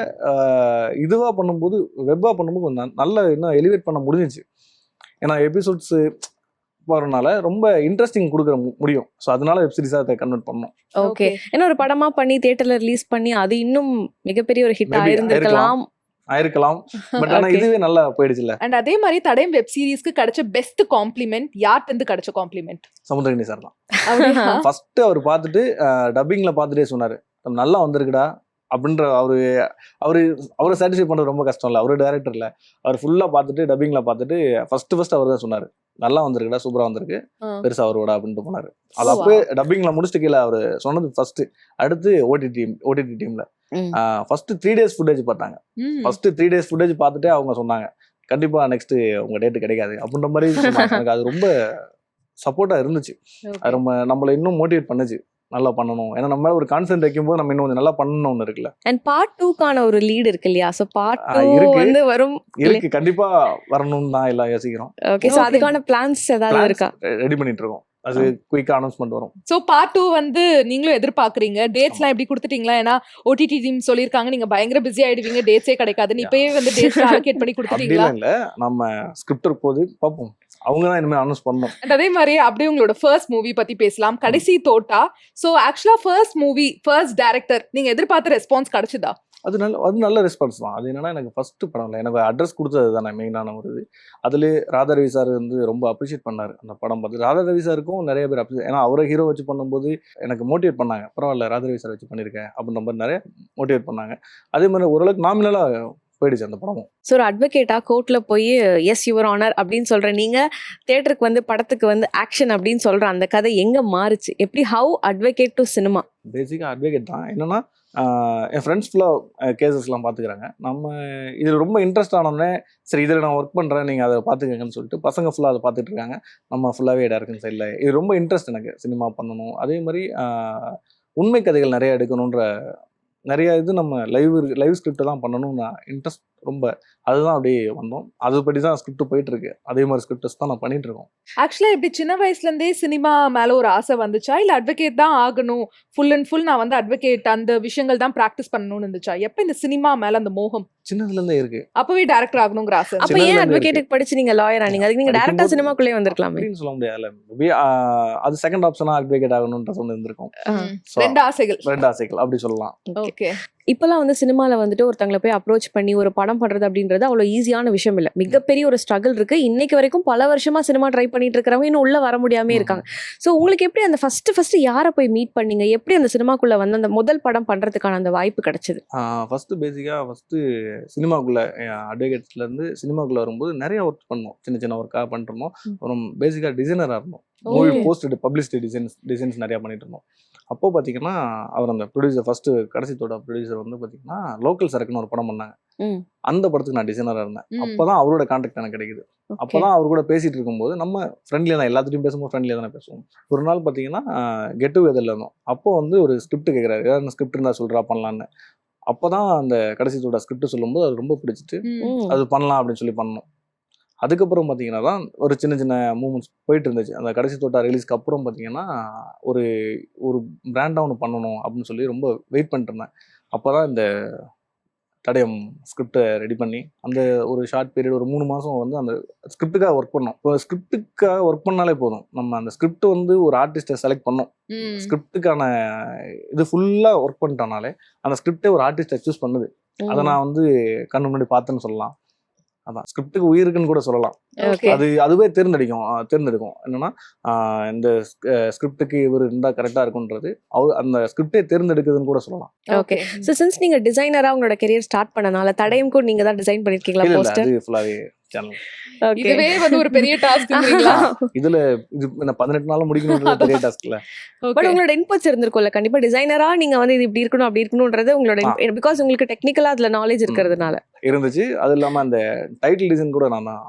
இதுவாக பண்ணும்போது, வெப்பாக பண்ணும்போது கொஞ்சம் நல்ல இன்னும் எலிவேட் பண்ண முடிஞ்சிச்சு. ஏன்னா எபிசோட்ஸு வரனால ரொம்ப இன்ட்ரெஸ்டிங் கொடுக்குற முடியும். ஸோ அதனால வெப் சீரிஸாக அதை கன்வெர்ட் பண்ணோம். ஓகே. ஏன்னா ஒரு படமா பண்ணி தியேட்டர்ல ரிலீஸ் பண்ணி அது இன்னும் மிகப்பெரிய ஒரு ஹிட் ஆயிருந்திருக்கலாம். பட் ஆனா இதுவே நல்லா போயிடுச்சுல. அண்ட் அதே மாதிரி தடயம் வெப் சீரிஸ்க்கு கிடைச்ச பெஸ்ட் காம்ப்ளிமெண்ட் யார்ட்ட இருந்து கிடைச்ச காம்ப்ளிமெண்ட்? சமுத்திரகனி சார் தான். ஃபர்ஸ்ட் அவர் பார்த்துட்டு டப்பிங்ல பார்த்துட்டே சொன்னாரு, நல்லா வந்திருக்குடா அப்படின்ற. அவரை சாட்டிஸ்ஃபை பண்றது ரொம்ப கஷ்டம் இல்லை. அவரு டைரக்டர்ல அவர் ஃபுல்லா பார்த்துட்டு டப்பிங்ல பார்த்துட்டு ஃபர்ஸ்ட் அவர் தான் சொன்னாரு, நல்லா வந்திருக்குடா, சூப்பரா வந்திருக்கு, பெருசா அவரோட அப்படின்ட்டு போனாரு. அது அப்பவே டப்பிங்ல முடிச்சுட்டு கீழே அவரு சொன்னது ஃபர்ஸ்ட். அடுத்து ஓடிடி டீம்ல ஃபர்ஸ்ட் 3 days ஃபுட்டேஜ் பார்த்தாங்க. ஃபர்ஸ்ட் 3 days ஃபுட்டேஜ் பார்த்துட்டு அவங்க சொன்னாங்க, கண்டிப்பா நெக்ஸ்ட் உங்க டேட் கிடைக்காது அப்படின்ற மாதிரி சொன்னாங்க. எனக்கு அது ரொம்ப சப்போர்ட்டா இருந்துச்சு. அது ரொம்ப நம்மளை இன்னும் மோட்டிவேட் பண்ணுச்சு, நல்லா பண்ணணும். ஏன்னா நம்ம ஒரு கான்சென்ட் வைக்கும்போது நம்ம இன்னும் கொஞ்சம் நல்லா பண்ணணும்னு இருக்குல்ல. அண்ட் பார்ட் 2க்கான ஒரு லீட் இருக்கு இல்லையா? சோ பார்ட் 2 வந்து வரும் இருக்கு, கண்டிப்பா வரணும்னு தான் எல்லாம் யோசிக்கிறோம். ஓகே. சோ அதுக்கான பிளான்ஸ் ஏதாவது இருக்கா? ரெடி பண்ணிட்டு இருக்கோம். அது குயிக்கா அனௌன்ஸ்மென்ட் வரும். சோ பார்ட் 2 வந்து நீங்களும் எதிர்பார்க்கறீங்க. டேட்ஸ்லாம் எப்படி கொடுத்துட்டீங்களா? ஏன்னா ஓடிடி டீம் சொல்லிருக்காங்க நீங்க பயங்கர பிஸி ஆயிடுவீங்க, டேட்ஸே கிடைக்காதுன்னு. இப்பவே வந்து டேட்ஸ் அலோகேட் பண்ணி கொடுத்துட்டீங்களா? இல்ல, நம்ம ஸ்கிரிப்டர் போது பாப்போம், அவங்க தான் இனிமே அனௌன்ஸ் பண்ணணும். அதே மாதிரி அப்படியே உங்களோட ஃபர்ஸ்ட் மூவி பத்தி பேசலாம், கடைசி தோட்டா. சோ ஆக்சுவலா ஃபர்ஸ்ட் மூவி, ஃபர்ஸ்ட் டைரக்டர், நீங்க எதிர்பார்த்த ரெஸ்பான்ஸ் கிடைச்சதா? அது நல்ல ரெஸ்பான்ஸ் தான். அது என்னன்னா, எனக்கு ஃபர்ஸ்ட் படம் இல்லை, எனக்கு அட்ரஸ் கொடுத்தது தானே மெயினான ஒரு இது. அதுலேயே ராதாரவி சார் வந்து ரொம்ப அப்ரிஷியேட் பண்ணார் அந்த படம் பார்த்து. ராதாரவி சாருக்கும் நிறைய பேர் அப்ரிஷியேட், ஏன்னா அவரை ஹீரோ வச்சு பண்ணும்போது எனக்கு மோட்டிவேட் பண்ணாங்க, பரவாயில்ல ராதாரவி சார் வச்சு பண்ணியிருக்கேன் அப்படின்ற மாதிரி நிறைய மோட்டிவேட் பண்ணாங்க. அதே மாதிரி ஓரளவுக்கு நாமினலாக போயிடுச்சு அந்த படமும். ஸோ ஒரு அட்வொகேட்டா கோர்ட்ல போய் எஸ் யுவர் ஆனர் அப்படின்னு சொல்ற நீங்க தியேட்டருக்கு வந்து படத்துக்கு வந்து ஆக்ஷன் அப்படின்னு சொல்ற அந்த கதை எங்க மாறுச்சு? எப்படி ஹவு அட்வொகேட் டு சினிமா? பேசிக்காக அட்வொகேட் தான். என்னன்னா என் ஃப்ரெண்ட்ஸ் ஃபுல்லாக கேசஸ்லாம் பார்த்துக்கிறாங்க. நம்ம இதில் ரொம்ப இன்ட்ரெஸ்ட் ஆனோடனே சரி இதில் நான் ஒர்க் பண்ணுறேன், நீங்கள் அதை பார்த்துக்கங்கன்னு சொல்லிட்டு பசங்க ஃபுல்லாக அதை பார்த்துட்டு இருக்காங்க. நம்ம ஃபுல்லாகவே டைரக்ஷன் சைடில் இது ரொம்ப இன்ட்ரெஸ்ட் எனக்கு, சினிமா பண்ணணும். அதே மாதிரி உண்மை கதைகள் நிறைய எடுக்கணுன்ற நிறைய இது நம்ம லைவ் ஸ்கிரிப்ட் தான் பண்ணணும்னு இன்ட்ரெஸ்ட் ரொம்ப. அதுதான் அப்படியே வந்தோம், அதுபடி தான் ஸ்கிரிப்ட் போயிட்டு இருக்கு. அதே மாதிரி ஸ்கிரிப்டஸ் தான் நான் பண்ணிட்டு இருக்கோம். ஆக்சுவலா இப்படி சின்ன வயசுல இருந்தே சினிமா மேல ஒரு ஆசை வந்துச்சா, இல்ல அட்வொகேட் தான் ஆகணும் ஃபுல் அண்ட் ஃபுல் நான் வந்து அட்வொகேட் அந்த விஷயங்கள் தான் பிராக்டிஸ் பண்ணணும்னு இருந்துச்சா? எப்ப இந்த சினிமா மேல அந்த மோகம்? சின்னதுல இருந்தே இருக்கு. அப்பவே டைரக்டர் ஆகணுங்கிற ஆசை. அப்ப ஏன் அட்வொகேட்டுக்கு படிச்சு நீங்க லாயர் ஆனீங்க? அதுக்கு நீங்க டைரக்டா சினிமாக்குள்ளே வந்திருக்கலாமே. அப்படின்னு சொல்ல முடியாது. அது செகண்ட் ஆப்ஷனா அட்வொகேட் ஆகணும்ன்ற சொன்ன இருந்திருக்கும். ரெண்டு ஆசைகள் அப்படி சொல்லலாம். ஓகே. இப்பெல்லாம் வந்து சினிமாவில் வந்துட்டு ஒருத்தங்களை போய் அப்ரோச் பண்ணி ஒரு படம் பண்ணுறது அப்படின்றது அவ்வளோ ஈஸியான விஷயம் இல்லை. மிகப்பெரிய ஒரு ஸ்ட்ரகிள் இருக்குது. இன்னைக்கு வரைக்கும் பல வருஷமாக சினிமா ட்ரை பண்ணிட்டு இருக்கிறவங்க இன்னும் உள்ளே வர முடியாமே இருக்காங்க. ஸோ உங்களுக்கு எப்படி அந்த ஃபஸ்ட்டு யாரை போய் மீட் பண்ணீங்க? எப்படி அந்த சினிமாக்குள்ளே வந்து அந்த முதல் படம் பண்ணுறதுக்கான அந்த வாய்ப்பு கிடைச்சது? ஃபஸ்ட்டு சினிமாக்குள்ளே அட்வொகேட்ஸ்லேருந்து சினிமாக்குள்ளே வரும்போது நிறைய ஒர்க் பண்ணோம், சின்ன ஒர்க்காக பண்ணிருந்தோம். அப்புறம் பேசிக்காக டிசைனராக இருந்தோம். மூவி போஸ்ட் பப்ளிசிட்டி டிசைன்ஸ் நிறையா பண்ணிட்டு இருந்தோம். அப்போ பார்த்தீங்கன்னா அவர் அந்த ப்ரொடியூசர் ஃபர்ஸ்ட் கடைசித்தோட ப்ரொடியூசர் வந்து பார்த்தீங்கன்னா லோக்கல் சரக்குன்னு ஒரு படம் பண்ணாங்க. அந்த படத்துக்கு நான் டிசைனராக இருந்தேன். அப்போதான் அவரோட கான்டாக்ட் எனக்கு கிடைக்குது. அப்போதான் அவர் கூட பேசிட்டு இருக்கும்போது நம்ம ஃப்ரெண்ட்லியாக தான் எல்லாத்துட்டையும் பேசும்போது ஃப்ரெண்ட்லியாக தானே பேசுவோம். ஒரு நாள் பார்த்தீங்கன்னா கெட் டுகெதரில் இருந்தோம். அப்போ வந்து ஒரு ஸ்கிரிப்ட் கேட்குறாரு, ஏதாவது ஸ்கிரிப்ட் இருந்தால் சொல்கிறா பண்ணலான்னு. அப்போதான் அந்த கடைசித்தோட ஸ்கிரிப்ட் சொல்லும்போது அது ரொம்ப பிடிச்சிட்டு அது பண்ணலாம் அப்படின்னு சொல்லி பண்ணோம். அதுக்கப்புறம் பார்த்தீங்கன்னா தான் ஒரு சின்ன மூமெண்ட்ஸ் போயிட்டு இருந்துச்சு. அந்த கடைசி தோட்டா ரிலீஸ்க்கு அப்புறம் பார்த்தீங்கன்னா ஒரு பிராண்டாக ஒன்று பண்ணணும் அப்படின்னு சொல்லி ரொம்ப வெயிட் பண்ணிட்டு இருந்தேன். அப்போ தான் இந்த தடயம் ஸ்கிரிப்டை ரெடி பண்ணி அந்த ஒரு ஷார்ட் பீரியட் ஒரு 3 மாதம் வந்து அந்த ஸ்கிரிப்டுக்காக ஒர்க் பண்ணோம். இப்போ ஸ்கிரிப்டுக்காக ஒர்க் பண்ணாலே போதும், நம்ம அந்த ஸ்கிரிப்ட் வந்து ஒரு ஆர்டிஸ்ட்டை செலக்ட் பண்ணோம். ஸ்கிரிப்டுக்கான இது ஃபுல்லாக ஒர்க் பண்ணிட்டோம்னாலே அந்த ஸ்கிரிப்டே ஒரு ஆர்டிஸ்ட்டை சூஸ் பண்ணுது. அதை நான் வந்து கண்ணு முன்னாடி பார்த்தேன்னு சொல்லலாம். அதான் ஸ்கிரிப்டுக்கு உயிர் இருக்குன்னு கூட சொல்லலாம். ஓகே. அதுவே தேர்ந்தெடுக்கும் என்னன்னா இந்த ஸ்கிரிப்டுக்கு இவர் இருந்தா கரெக்டா இருக்குன்றது அந்த ஸ்கிரிப்டே தேர்ந்தெடுக்குதுன்னு கூட சொல்லலாம். ஓகே. ஸோ சின்ஸ் நீங்க டிசைனரா உங்களோட கெரியர் ஸ்டார்ட் பண்ணனால தடயம் கூட நீங்க தான் டிசைன் பண்ணிருக்கீங்களா இல்ல போஸ்டர்? அது ஃபுல்லாவே சேனல். ஓகே. இதுவே வந்து ஒரு பெரிய டாஸ்க்ங்களா? இதுல இது 18 நாள்ல முடிக்கணும்ன்றது பெரிய டாஸ்க் இல்ல. பட் உங்களோட இன்புட்ஸ் இருந்திருக்கும்ல கண்டிப்பா டிசைனரா நீங்க வந்து இது இப்படி இருக்கணும் அப்படி இருக்கணும்ன்றது உங்களோட பிகாஸ் உங்களுக்கு டெக்னிக்கலா அதுல நாலேஜ் இருக்கிறதுனால இருந்துச்சு. அது இல்லாம அந்த டைட்டில் டிசைன் கூட நான் தான்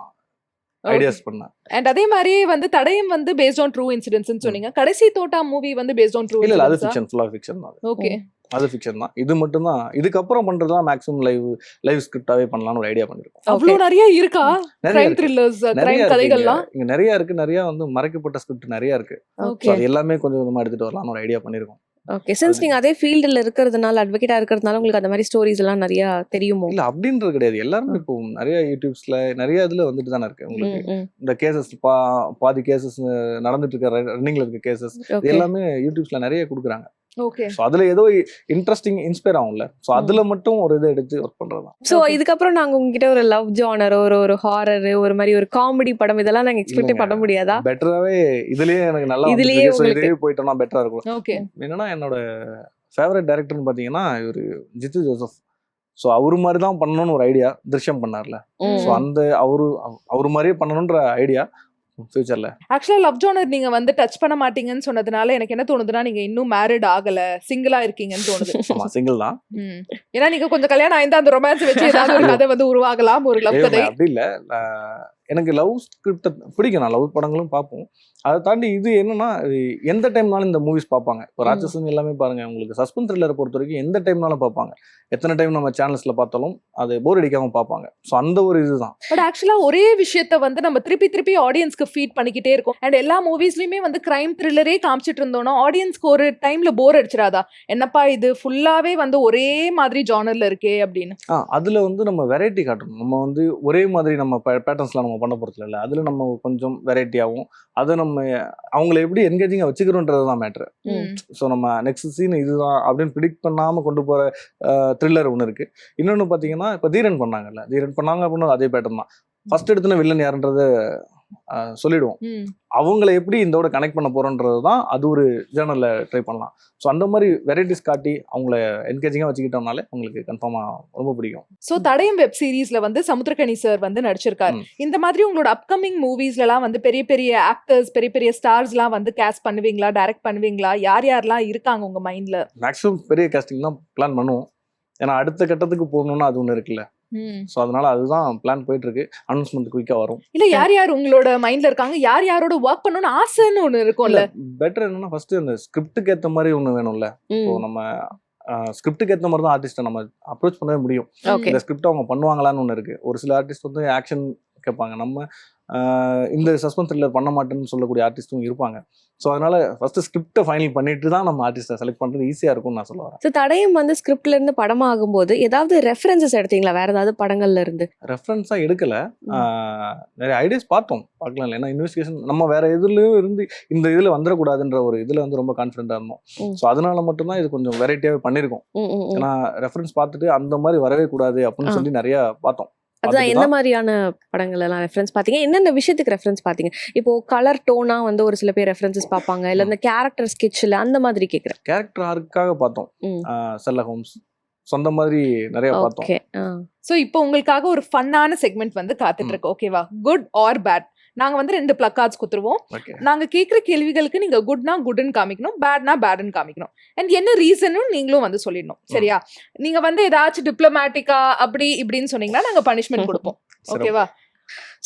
ஐடியாஸ் பண்ணேன். அண்ட் அதே மாதிரி வந்து தடயம் வந்து பேஸ்ட் ஆன் ட்ரூ இன்சிடென்ட்ஸ்னு சொன்னீங்க. கடைசி தோட்டா மூவி வந்து பேஸ்ட் ஆன் ட்ரூ இல்ல அது இன்சிடென்ட்ஸ். ஃபிக்ஷன், ஃபுல்லா ஃபிக்ஷன் தான். ஓகே. அது ஃபிக்ஷன் தான். இது மட்டும் தான் இதுக்கப்புறம் பண்றதுலாம் மேக்ஸிமம் லைவ் ஸ்கிரிப்டாவே பண்ணலாம்னு ஒரு ஐடியா பண்ணிருக்கோம். அவ்வளவு நிறைய இருக்கா? நிறைய கிரைம் இருக்கு. த்ரில்லர்ஸ், நிறைய கிரைம் இருக்கு கதைகள்லாம். இங்க நிறைய இருக்கு. நிறைய வந்து மறைக்கப்பட்ட ஸ்கிரிப்ட் நிறைய இருக்கு. So okay. அது எல்லாமே கொஞ்சம் கொஞ்சமா எடுத்துட்டு வரலாம்னு ஒரு ஐடியா பண்ணிருக்கோம். ஓகே. சின்ஸ் நீங்க அதே ஃபீல்டுல இருக்கிறதுனால அட்வொகேட்டா இருக்கிறதுனால உங்களுக்கு அந்த மாதிரி ஸ்டோரிஸ் எல்லாம் நிறைய தெரியுமோ? இல்ல அப்படின்றது கிடையாது. எல்லாருமே இப்போ நிறைய யூடியூப்ஸ்ல நிறைய இதுல வந்துட்டு தானே இருக்கு. உங்களுக்கு இந்த கேசஸ் பாதி கேசஸ் நடந்துட்டு இருக்க ரன்னிங்ல இருக்க கேசஸ் ஓகே. எல்லாமே யூடியூப்ஸ்ல நிறைய கொடுக்குறாங்க. ஓகே. ஸோ அதுல ஏதோ இன்ட்ரெஸ்டிங் இன்ஸ்பயர் ஆகும்ல. ஸோ அதுல மட்டும் ஒரு இதை எடுத்து ஒர்க் பண்றதுதான். சோ இதுக்கப்புறம் நாங்க உங்ககிட்ட ஒரு லவ் ஜானர் ஒரு ஹாரர் ஒரு மாதிரி ஒரு காமெடி படம் இதெல்லாம் நாங்க எக்ஸ்பெக்ட் இல்லைங்க. பண்ண முடியாதா? பெட்டராவே இதுலயே எனக்கு நல்லா இதுலயே வந்துருக்கு. ஸோ உங்களுக்கு- இதுலயே போயிட்டோம்னா பெட்டரா இருக்கும். ஓகே. என்னன்னா என்னோட ஃபேவரட் டைரக்டர்னு பாத்தீங்கன்னா இவரு ஜித்து ஜோசப். ஸோ அவரு மாதிரி தான் பண்ணணும்னு ஒரு ஐடியா திருஷ்யம் பண்ணார்ல. ஸோ அந்த அவரு மாதிரியே பண்ணணுன்ற ஐடியா ஃபியூச்சர்ல. ஆக்சுவலா லவ் ஜானர் நீங்க வந்து டச் பண்ண மாட்டீங்கன்னு சொன்னதுனால எனக்கு என்ன தோணுதுன்னா நீங்க இன்னும் மேரிட் ஆகல, சிங்கிளா இருக்கீங்கன்னு தோணுது. ஆமா சிங்கிள் தான். ஏன்னா நீங்க கொஞ்சம் கல்யாணம் ஆயிருந்தா அந்த ரொமான்ஸ் வச்சு ஏதாவது ஒரு கதை வந்து உருவாகலாம், ஒரு லவ் கதை. அப்படி இல்ல. எனக்கு லவ் ஸ்கிரிப்ட் பிடிக்கும். நான் லவ் படங்களும் பார்ப்போம். அதை தாண்டி இது என்னன்னா எந்த டைம்னாலும் இந்த மூவிஸ் பார்ப்பாங்க. இப்போ ராட்சசன் எல்லாமே பாருங்க, உங்களுக்கு சஸ்பென்ஸ் த்ரில்லரை பொறுத்த வரைக்கும் எந்த டைம்னாலும் பார்ப்பாங்க. எத்தனை டைம் நம்ம சேனல்ஸ்ல பார்த்தாலும் அது போர் அடிக்காம பார்ப்பாங்க. ஸோ அந்த ஒரு இதுதான். பட் ஆக்சுவலா ஒரே விஷயத்த வந்து நம்ம திருப்பி ஆடியன்ஸ்க்கு ஃபீட் பண்ணிக்கிட்டே இருக்கோம். அண்ட் எல்லா மூவிஸ்லயுமே வந்து கிரைம் த்ரில்லரே காமிச்சிட்டு இருந்தோம்னா ஆடியன்ஸ்க்கு ஒரு டைம்ல போர் அடிச்சிடாதா? என்னப்பா இது ஃபுல்லாவே வந்து ஒரே மாதிரி ஜானர்ல இருக்கே அப்படின்னு. அதுல வந்து நம்ம வெரைட்டி காட்டணும். நம்ம வந்து ஒரே மாதிரி நம்ம பேட்டர்ன்ஸ்லாம் நம்ம பண்ண போறது இல்லை. அதுல நம்ம கொஞ்சம் வெரைட்டியாகவும் அதை நம்ம அவங்களை எப்படி என்கேஜிங்கா வச்சுக்கிறோன்றது தான் மேட்ரு. ஸோ நம்ம நெக்ஸ்ட் சீன் இதுதான் அப்படின்னு ப்ரிடிக்ட் பண்ணாம கொண்டு போற த்ரில்லர் ஒன்று இருக்கு. இன்னொன்று பார்த்தீங்கன்னா இப்போ தீரன் பண்ணாங்கல்ல, தீரன் பண்ணாங்க அப்படின்னா அதே பேட்டர்ன் தான். ஃபர்ஸ்ட் எடுத்துன வில்லன் யாருன்றத சொல்லிடுவோம். அவங்கள எப்படி இதோட கனெக்ட் பண்ண போறோன்றது தான் அது ஒரு ஜேர்னல்ல ட்ரை பண்ணலாம். ஸோ அந்த மாதிரி வெரைட்டிஸ் காட்டி அவங்கள என்கேஜிங்கா வச்சுக்கிட்டோம்னாலே உங்களுக்கு கன்ஃபார்மா ரொம்ப பிடிக்கும். ஸோ தடயம் வெப் சீரிஸ்ல வந்து சமுத்திரக்கனி சார் வந்து நடிச்சிருக்காரு. இந்த மாதிரி உங்களோட அப்கமிங் மூவிஸ்லாம் வந்து பெரிய ஆக்டர்ஸ், பெரிய ஸ்டார்ஸ்லாம் வந்து கேஸ்ட் பண்ணுவீங்களா, டைரக்ட் பண்ணுவீங்களா? யாரெல்லாம் இருக்காங்க உங்க மைண்ட்ல? மேக்ஸிமம் பெரிய காஸ்டிங் தான் பிளான் பண்ணுவோம். ஏன்னா அடுத்த கட்டத்துக்கு போகணும்னா அது ஒன்று இருக்குல்ல. ஸோ அதனால அதுதான் பிளான் போயிட்டு இருக்கு. அனௌன்ஸ்மெண்ட் குயிக்கா வரும். இல்ல யார் உங்களோட மைண்ட்ல இருக்காங்க? யாரோட ஒர்க் பண்ணணும்னு ஆசைன்னு ஒண்ணு இருக்கும்ல. பெட்டர் என்னன்னா ஃபர்ஸ்ட் அந்த ஸ்கிரிப்டுக்கு ஏற்ற மாதிரி ஒன்று வேணும்ல. இப்போ நம்ம ஸ்கிரிப்டுக்கு ஏற்ற மாதிரி தான் ஆர்டிஸ்ட்டை நம்ம அப்ரோச் பண்ணவே முடியும். இந்த ஸ்கிரிப்ட் அவங்க பண்ணுவாங்களான்னு ஒன்று இருக்கு. ஒரு சில ஆர்டிஸ்ட் வந்து ஆக்ஷன் கேட்பாங்க. நம்ம இந்த சஸ்பென்ஸ் த்ரில்லர் பண்ண மாட்டேன்னு சொல்லக்கூடிய ஆர்டிஸ்ட்டும் இருப்பாங்க. ஸோ அதனால ஃபர்ஸ்ட் ஸ்கிரிப்டை ஃபைனல் பண்ணிட்டு தான் நம்ம ஆர்டிஸ்ட்டை செலக்ட் பண்றது ஈஸியா இருக்கும்னு நான் சொல்ல வரேன். ஸோ தடயம் வந்து ஸ்கிரிப்ட்ல இருந்து படமா ஆகும்போது ஏதாவது ரெஃபரன்சஸ் எடுத்தீங்களா வேற ஏதாவது படங்கள்ல இருந்து? ரெஃபரன்ஸா எடுக்கல. நிறைய ஐடியாஸ் பார்க்கலாம். ஏன்னா இன்வெஸ்டிகேஷன் நம்ம வேற எதுலயும் இருந்து இந்த இதுல வந்துடக்கூடாதுன்ற ஒரு இதுல வந்து ரொம்ப கான்ஃபிடென்ட்டா இருந்தோம். ஸோ அதனால மட்டும்தான் இது கொஞ்சம் வெரைட்டியாவே பண்ணிருக்கோம். ஏன்னா ரெஃபரன்ஸ் பார்த்துட்டு அந்த மாதிரி வரவே கூடாது அப்படின்னு சொல்லி நிறைய பார்த்தோம். அதுதான் எந்த மாதிரியான படங்கள் எல்லாம் ரெஃபரன்ஸ் பாத்தீங்க? என்னென்ன விஷயத்துக்கு ரெஃபரன்ஸ் பாத்தீங்க? இப்போ கலர் டோனா வந்து ஒரு சில பேர் ரெஃபரன்சஸ் பார்ப்பாங்க, இல்ல இந்த கேரக்டர் ஸ்கெட்ச்ல அந்த மாதிரி கேக்குறேன். கேரக்டர் ஆர்க்காக பார்த்தோம். ஷெர்லாக் ஹோம்ஸ் சொந்த மாதிரி நிறைய பார்த்தோம். ஓகே. சோ இப்போ உங்களுக்காக ஒரு ஃபன்னான செக்மெண்ட் வந்து காத்துட்டு இருக்கு. ஓகேவா? Good or bad. நாங்க வந்து 2 பிளக் கார்ட்ஸ் குத்துருவோம். நாங்க கேக்குற கேள்விகளுக்கு நீங்க குட்னா குட்னு காமிக்கணும், பேட்னா பேட்னு காமிக்கணும். அண்ட் என்ன ரீசன் நீங்களும் வந்து சொல்லிடணும். சரியா? நீங்க வந்து ஏதாச்சும் டிப்ளமேட்டிக்கா அப்படி இப்படின்னு சொன்னீங்கன்னா நாங்க பனிஷ்மெண்ட் கொடுப்போம். ஓகேவா?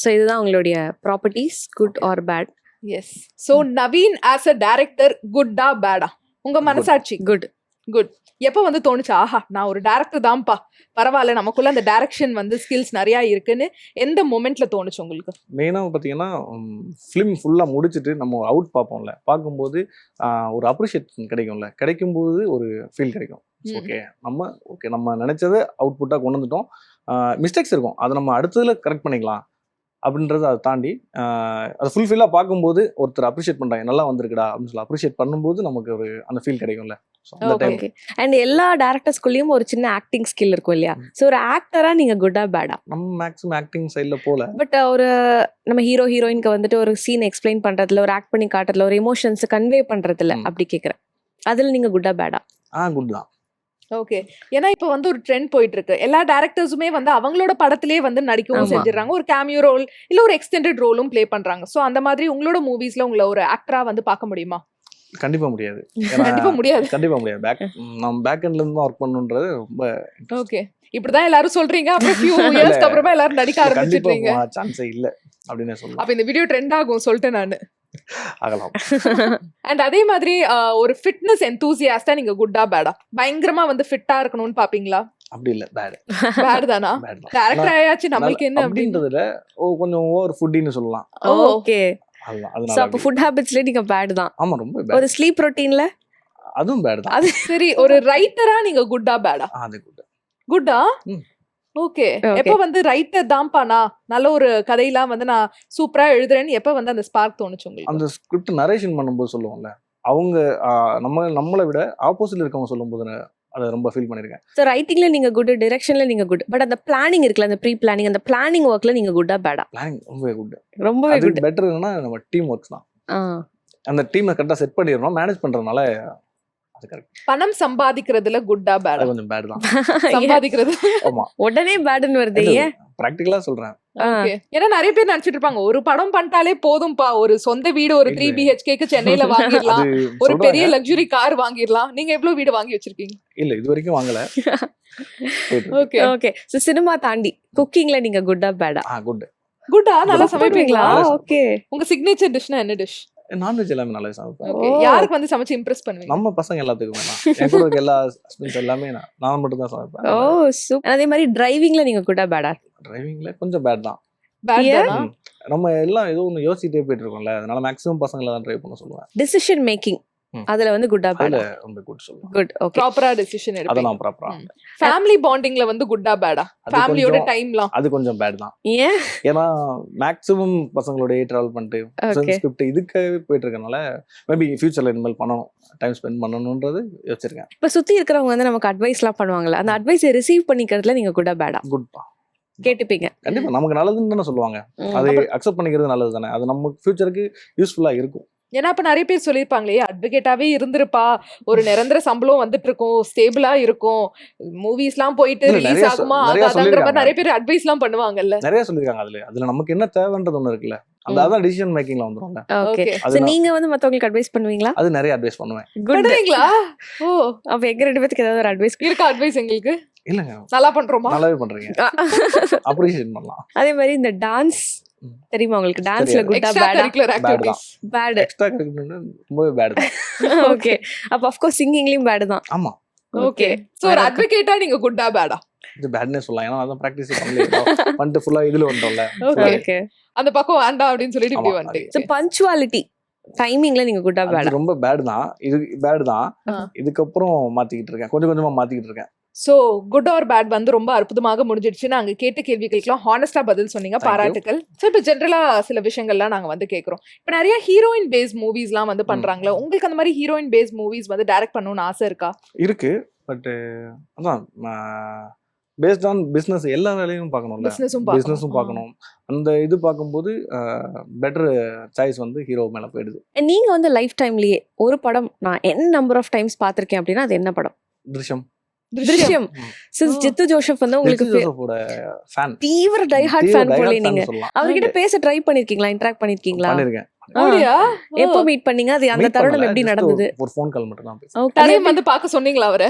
சோ இதுதான் உங்களுடைய properties, good or bad. Yes. So Naveen as a director குட்டா பேடா? உங்க மனசாட்சி குட். குட். எப்போ வந்து தோணுச்சு ஆஹா நான் ஒரு டைரக்டர் தான்ப்பா, பரவாயில்ல நமக்குள்ள அந்த டைரக்ஷன் வந்து ஸ்கில்ஸ் நிறைய இருக்குன்னு எந்த மொமெண்ட்ல தோணுச்சு உங்களுக்கு? மெயினா பாத்தீங்கன்னா ஃபிலிம் ஃபுல்லா முடிச்சுட்டு நம்ம அவுட் பார்ப்போம்ல, பார்க்கும்போது ஒரு அப்ரிஷியேஷன் கிடைக்கும்போது ஒரு ஃபீல் கிடைக்கும். ஓகே நம்ம நினைச்சதை அவுட்புட்டா கொண்டு வந்துட்டோம். மிஸ்டேக்ஸ் இருக்கும், அதை நம்ம அடுத்ததுல கரெக்ட் பண்ணிக்கலாம் அப்படின்றத அதை தாண்டி அதை ஃபுல்ஃபில்லாக பார்க்கும்போது ஒருத்தர் அப்ரிஷியேட் பண்ணுறாங்க, நல்லா வந்திருக்குடா அப்படின்னு சொல்லி அப்ரிஷியேட் பண்ணும்போது நமக்கு ஒரு அந்த ஃபீல் கிடைக்கும்ல. ஸோ அந்த டைம் ஓகே. அண்ட் எல்லா டேரக்டர்ஸ்குள்ளேயும் ஒரு சின்ன ஆக்டிங் ஸ்கில் இருக்கும் இல்லையா? ஸோ ஒரு ஆக்டரா நீங்க குட்டா பேடா? நம்ம மேக்ஸிமம் ஆக்டிங் சைடில் போல. பட் ஒரு நம்ம ஹீரோ ஹீரோயினுக்கு வந்துட்டு ஒரு சீன் எக்ஸ்பிளைன் பண்றதுல, ஒரு ஆக்ட் பண்ணி காட்டுறதுல, ஒரு எமோஷன்ஸ் கன்வே பண்றதுல அப்படி கேக்குறேன். அதுல நீங்க குட்டா பேடா? குட் தான். ஓகே. ஏன்னா இப்ப வந்து ஒரு ட்ரெண்ட் போயிட்டு இருக்கு. எல்லா டைரக்டர்ஸுமே வந்து அவங்களோட படத்திலேயே வந்து நடிக்கவும் ஆமா. செஞ்சிடறாங்க. ஒரு கேமியோ ரோல் இல்ல ஒரு எக்ஸ்டெண்டட் ரோலும் ப்ளே பண்றாங்க. சோ அந்த மாதிரி உங்களோட மூவிஸ்ல உங்களை ஒரு ஆக்டரா வந்து பார்க்க முடியுமா? கண்டிப்பா முடியாது. ஏன்னா கண்டிப்பா முடியாது. கண்டிப்பா முடியாது. நம்ம பேக் எண்ட்ல இருந்து தான் ஒர்க் பண்ணணுன்றது ரொம்ப ஓகே. இப்படிதான் எல்லாரும் சொல்றீங்க. அப்புறம் ஃபியூ இயர்ஸ்க்கு அப்புறமா எல்லாரும் நடிக்க ஆரம்பிச்சிட்டீங்க. கண்டிப்பா சான்ஸே இல்ல அப்படினே சொல்லலாம். அப்ப இந்த வீடியோ ட்ரெண்ட் ஆகும் சொல்லிட்டேன் நானு. ஆகலாம். அண்ட் அதே மாதிரி ஒரு ஃபிட்னஸ் எந்தூசியாஸ்டா நீங்க குட்டா பேடா? பயங்கரமா வந்து ஃபிட்டா இருக்கணும்னு பாப்பீங்களா? அப்படி இல்ல, பேட். பேட் தானா? பேட் தான். டைரக்டர் ஆயாச்சு நம்மளுக்கு என்ன அப்படின்னு. அப்படின்றதுல கொஞ்சம் ஓவர் ஃபுட்டின்னு சொல்லலாம். ஓகே. அதுதான். சோ அதனால அப்ப ஃபுட் ஹாபிட்ஸ்ல நீங்க பேட் தான். ஆமா ரொம்ப பேட். ஒரு ஸ்லீப் ரொட்டீன்ல அதுவும் பேட் தான். அது சரி, ஒரு ரைட்டரா நீங்க குட்டா பேடா? அது குட். குட்டா? ம். ஓகே. Okay. எப்ப வந்து ரைட்டர் தான்ப்பா நல்ல ஒரு கதையெல்லாம் வந்து நான் சூப்பரா எழுதுறேன்னு எப்ப வந்து அந்த ஸ்பார்க் தோணுச்சு உங்களுக்கு? அந்த ஸ்கிரிப்ட் நரேஷன் பண்ணும்போது சொல்லுவோம்ல, அவங்க நம்மளை விட ஆப்போசிட்ல இருக்கவங்க சொல்லும்போது அதை ரொம்ப ஃபீல் பண்ணிருக்கேன். சோ ரைட்டிங்ல நீங்க குட், டைரக்ஷன்ல நீங்க குட். பட் அந்த பிளானிங் இருக்குல்ல, அந்த ப்ரீ பிளானிங், அந்த பிளானிங் ஒர்க்ல நீங்க குட்டா பேடா? பிளானிங் ரொம்ப குட். ரொம்பவே அது குட். பெட்டர் என்னன்னா நம்ம டீம் ஒர்க்ஸ் தான். அந்த டீமை கரெக்டாக செட் பண்ணிடணும், மேனேஜ் பண்றதுனால அது கரெக்ட். பணம் சம்பாதிக்கிறதுல குட்டா பேடா? அது கொஞ்சம் பேட் தான். சம்பாதிக்கிறது ஆமா, உடனே பேடுன்னு வருது ஏன்? ப்ராக்டிக்கலா சொல்றேன். ஓகே. ஏன்னா நிறைய பேர் நினைச்சிட்டு இருப்பாங்க ஒரு படம் பண்ணிட்டாலே போதும்பா, ஒரு சொந்த வீடு ஒரு 3 BHKக்கு சென்னையில வாங்கிடலாம், அது ஒரு பெரிய சொல்றாங்க. லக்ஸுரி கார் வாங்கிடலாம். நீங்க எவ்வளவு வீடு வாங்கி வச்சிருக்கீங்க? இல்ல இது வரைக்கும் வாங்கல. ஓகே. ஓகே. சோ சினிமா தாண்டி குக்கிங்ல நீங்க குட்டா பேடா? குட். குட்டா? நல்லா சமைப்பீங்களா? நல்லா ஓகே. உங்க சிக்னேச்சர் டிஷ்னா என்ன டிஷ்? நான்வெஜ் எல்லாமே நல்லா சமைப்பேன். ஓகே. ஓ. யாருக்கு வந்து சமைச்சு இம்ப்ரெஸ் பண்ணுவீங்க? நம்ம பசங்க எல்லாத்துக்குமே தான். என் கூட இருக்க எல்லா ஹஸ்பண்ட்ஸ் எல்லாமே நான் மட்டும் தான் சமைப்பேன். ஓ சூப்பர். அதே மாதிரி டிரைவிங்ல நீங்க குட்டா பேடா? டிரைவிங்ல கொஞ்சம் பேட் தான். பேட் ஏன்? தானா? நம்ம எல்லாம் ஏதோ ஒன்று யோசிச்சுட்டே போயிட்டு இருக்கோம்ல, அதனால மேக்ஸிமம் பசங்களை தான் ட்ரைவ் பண்ண சொல்லுவேன். டிசிஷன் மேக்கிங் அதுல வந்து குட்டா அதுல பேடா? ரொம்ப குட் சொல்லுவேன். குட். ஓகே. ப்ராப்பரா டிசிஷன் எடுப்பீங்க. அதெல்லாம் ப்ராப்பரா. ஃபேமிலி பாண்டிங்ல வந்து குட்டா பேடா? அது ஃபேமிலியோட கொஞ்சம் டைம்லாம் அது கொஞ்சம் பேட் தான். ஏன்? ஏன்னா மேக்ஸிமம் பசங்களோடய ட்ராவல் பண்ணிட்டு Okay. ஸ்கிரிப்ட் இதுக்காகவே போயிட்டு இருக்கனால மேபி ஃபியூச்சர்ல இனிமேல் பண்ணணும், டைம் ஸ்பெண்ட் பண்ணணும்ன்றது யோசிச்சிருக்கேன். இப்ப சுத்தி இருக்கிறவங்க வந்து நமக்கு அட்வைஸ்லாம் பண்ணுவாங்கல்ல, அந்த அட்வைஸை ரிசீவ் பண்ணிக்கிறதுல நீங்க குட்டா பேடா? குட்பா. கேட்டுப்பீங்க. கண்டிப்பா நமக்கு நல்லதுன்னு தானே சொல்லுவாங்க, ம். அதை அக்செப்ட் பண்ணிக்கிறது நல்லது தானே, அது நம்ம ஃபியூச்சருக்கு யூஸ்ஃபுல்லா இருக்கும். ஏன்னா இப்ப நிறைய பேர் சொல்லியிருப்பாங்களே அட்வொகேட்டாவே இருந்திருப்பா, ஒரு நிரந்தர சம்பளம் வந்துட்டு இருக்கும், ஸ்டேபிளா இருக்கும், மூவிஸ் எல்லாம் போயிட்டு இல்ல, ரிலீஸ் நிறைய ஆகுமா நிறைய ஆகாதாங்கிற மாதிரி சொல்லியிருக்காங்க. நிறைய பேர் அட்வைஸ் எல்லாம் பண்ணுவாங்கல்ல. நிறைய சொல்லியிருக்காங்க. அதுல நமக்கு என்ன தேவைன்றது ஒண்ணு இருக்குல்ல, அதான் டிசிஷன் மேக்கிங்ல வந்துரும்ல. ஓகே. Okay. சோ நீங்க வந்து மத்தவங்களுக்கு அட்வைஸ் பண்ணுவீங்களா? அது நிறைய அட்வைஸ் பண்ணுவேன். குட். பண்ணுவீங்களா? ஓ, அப்ப எங்க ரெண்டு பேருக்கு ஏதாவது ஒரு அட்வைஸ்? இருக்கா அட்வைஸ் எங்களுக்கு? இல்லங்க, நல்லா பண்றோமா? நல்லாவே பண்றீங்க, அப்ரிஷியேட் பண்ணலாம். அதே மாதிரி இந்த டான்ஸ் ம். தெரியுமா உங்களுக்கு? டான்ஸ்ல தெரியாது. குட்டா எக்ஸ்ட்ரா பேடா? Curricular activities. Bad. Extra curricular ரொம்பவே பேட் தான். ஓகே. அப்ப ஆஃப் கோர்ஸ் சிங்கிங்லயும் பேட் தான். ஆமா, ஓகே. சோ ஒரு அட்வொகேட்டா நீங்க குட்டா பேடா? இது பேட்னே சொல்லலாம். ஏன்னா அதான் ப்ராக்டிஸ் பண்ணிட்டு ஃபுல்லா இதுல வந்துட்டோம்ல. ஓகே. ஓகே. அந்த பக்கம் வேண்டாம் அப்படின்னு சொல்லிட்டு இப்படி ஆமா, சோ வந்துட்டீங்க. பஞ்சுவாலிட்டி டைமிங்ல நீங்க குட்டா அது பேடா? ரொம்ப பேட் தான். இது பேட் தான். ஆ. இதுக்கப்புறம் மாத்திக்கிட்டு இருக்கேன், கொஞ்சம் கொஞ்சமா மாத்திக்கிட்டு இருக்கேன். சோ குட் ஆர் பேட் வந்து ரொம்ப அற்புதமாக முடிஞ்சிடுச்சு. நாங்க கேட்ட கேள்விகளுக்கெல்லாம் ஹானஸ்டா பதில் சொன்னீங்க, Thank you. பாராட்டுக்கள். சோ இப்ப ஜென்ரலா சில விஷயங்கள்லாம் நாங்க வந்து கேக்குறோம். இப்ப நிறைய ஹீரோயின் பேஸ் மூவிஸ்லாம் வந்து பண்றாங்களா, உங்களுக்கு அந்த மாதிரி ஹீரோயின் பேஸ் மூவிஸ் வந்து டைரக்ட் பண்ணணும்னு ஆசை இருக்கா? இருக்கு, பட் அதான் பேஸ்ட் ஆன் பிஸ்னஸ், எல்லா வேலையும் பார்க்கணும்ல, பிசினஸும் பிஸ்னஸும் பார்க்கணும். அந்த இது பார்க்கும்போது பெட்டர் சாய்ஸ் வந்து ஹீரோ மேல போயிடுது. நீங்க வந்து லைஃப் டைம்லயே ஒரு படம் நான் n நம்பர் ஆஃப் டைம்ஸ் பாத்திருக்கேன் அப்படின்னா அது என்ன படம்? திருஷ்யம். திருஷ்யம். ம். Since Oh. ஜித்து ஜோசப் வந்து உங்களுக்கு ஜோசப்போட ஃபேன், தீவிர டை ஹார்ட் ஃபேன் போல நீங்க. சொல்லலாம். அவர்கிட்ட பேச ட்ரை பண்ணிருக்கீங்களா? இன்டராக்ட் பண்ணிருக்கீங்களா? பண்ணிருக்கேன். அப்படியா? எப்போ மீட் பண்ணீங்க? அது அந்த Meet தருணம் பண்ணல, எப்படி just நடந்தது? ஒரு ஃபோன் கால் மட்டும் தான் பேசி Okay. தடையம் வந்து பார்க்க சொன்னீங்களா அவரை?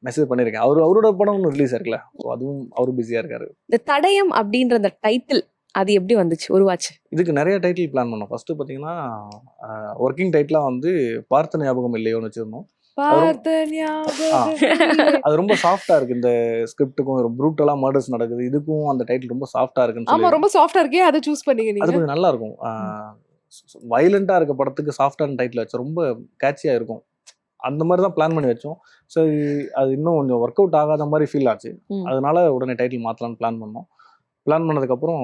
மெசேஜ் பண்ணிருக்கேன். அவரோட படம் ஒன்று ரிலீஸ் ஆயிருக்குல்ல, ஸோ அதுவும் அவரு பிஸியா இருக்காரு. இந்த தடயம் அப்படின்ற அந்த டைட்டில் அது எப்படி வந்துச்சு, உருவாச்சு? இதுக்கு நிறைய டைட்டில் பிளான் பண்ணோம். ஃபர்ஸ்ட் பாத்தீங்கன்னா ஒர்க்கிங் டைட்டிலா வந்து பார்த்த ஞாபகம் இல்லையோன்னு வச்சிருந்தோம். பார்த்த ஞாபகம் இல்லை. அது ரொம்ப சாஃப்டா இருக்கு, இந்த ஸ்கிரிப்டுக்கும் ரொம்ப ப்ரூட்டலா மர்டர்ஸ் நடக்குது, இதுக்கும் அந்த டைட்டில் ரொம்ப சாஃப்டா இருக்குன்னு ஆமா, சொல்லி ரொம்ப சாஃப்டா இருக்கே, அதை சூஸ் பண்ணீங்க அது நீங்க. கொஞ்சம் நல்லா இருக்கும். வயலண்டா இருக்க படத்துக்கு சாஃப்டான டைட்டில் வச்சா ரொம்ப கேட்சியா இருக்கும். அந்த மாதிரி தான் பிளான் பண்ணி வச்சோம். ஸோ அது இன்னும் கொஞ்சம் ஒர்க் அவுட் ஆகாத மாதிரி ஃபீல் ஆச்சு. ம். அதனால உடனே டைட்டில் மாற்றலான்னு பிளான் பண்ணோம். பிளான் பண்ணதுக்கப்புறம்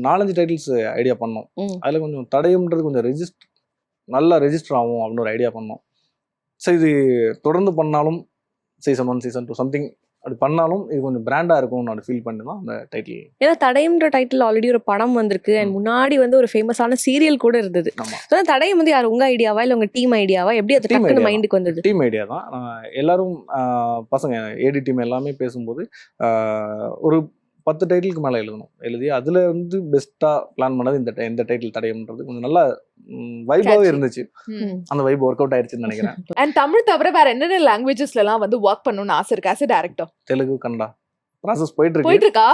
4-5 டைட்டில்ஸ் ஐடியா பண்ணோம். ம். அதில் கொஞ்சம் தடயம்ன்றது கொஞ்சம் நல்லா ரெஜிஸ்டர் ஆகும் அப்படின்னு ஒரு ஐடியா பண்ணோம். சரி இது தொடர்ந்து பண்ணாலும் சீசன் 1 சீசன் 2 சம்திங் அப்படி பண்ணாலும் இது கொஞ்சம் பிராண்டா இருக்கும்னு நான் ஃபீல் பண்ணி தான் அந்த டைட்டில். ஏன்னா தடயம்ன்ற டைட்டில் ஆல்ரெடி ஒரு படம் வந்திருக்கு அண்ட் முன்னாடி வந்து ஒரு ஃபேமஸான சீரியல் கூட இருந்தது. ஆமா, ஸோ தடயம் வந்து யார் உங்க ஐடியாவா இல்லை உங்க டீம் ஐடியாவா, எப்படி அது Team டக்குனு idea மைண்டுக்கு வந்தது? டீம் ஐடியா தான். எல்லாரும் பசங்க ஏடி டீம் எல்லாமே பேசும்போது ஒரு 10 டைட்டிலுக்கு மேலே எழுதி அதில் வந்து பெஸ்ட்டாக பிளான் பண்ணது இந்த டைட்டில் தடயம்ன்றது கொஞ்சம் நல்லா வைபாகவே Catchy. இருந்துச்சு. ம். அந்த வைப் ஒர்க் அவுட் ஆயிடுச்சுன்னு நினைக்கிறேன். அண்ட் தமிழ் தவிர வேற என்னென்ன லாங்குவேஜஸ்ல எல்லாம் வந்து ஒர்க் பண்ணணும்னு ஆசை இருக்கு as a director? Telugu Kannada process போயிட்டு போயிட்டு இருக்கா?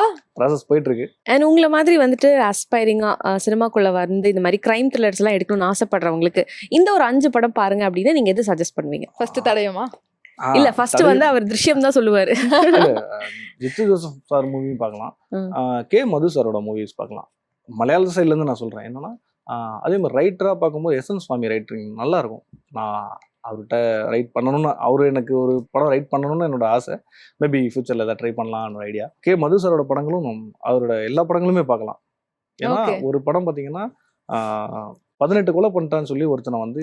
இருக்கு. அண்ட் உங்களை மாதிரி வந்துட்டு அஸ்பைரிங்காக சினிமாக்குள்ள வந்து இந்த மாதிரி கிரைம் த்ரில்லர்ஸ் எல்லாம் எடுக்கணும்னு ஆசைப்படுறவங்களுக்கு இந்த ஒரு 5 படம் பாருங்க அப்படின்னு நீங்க எது சஜஸ்ட் பண்ணுவீங்க? ஃபர்ஸ்ட் தடயமா? இல்ல ஃபர்ஸ்ட் வந்து அவர் திருஷ்யம் தான் சொல்லுவாரு. ஜித்து ஜோசப் சார் மூவியும் பார்க்கலாம், ம். கே மது சாரோட மூவிஸ் பார்க்கலாம். மலையாள சைட்ல இருந்து நான் சொல்றேன் என்னன்னா அதே மாதிரி ரைட்டரா பார்க்கும்போது எஸ்என் சுவாமி ரைட்டிங் நல்லா இருக்கும். நான் அவர்கிட்ட ரைட் பண்ணணும்னு அவரு எனக்கு ஒரு படம் ரைட் பண்ணணும்னு என்னோட ஆசை. மேபி ஃபியூச்சர்ல ஏதாவது ட்ரை பண்ணலாம்னு ஐடியா. கே மது சாரோட படங்களும் அவரோட எல்லா படங்களுமே பார்க்கலாம். ஏன்னா Okay. ஒரு படம் பார்த்தீங்கன்னா 18 கொலை பண்ணிட்டான்னு சொல்லி ஒருத்தனை வந்து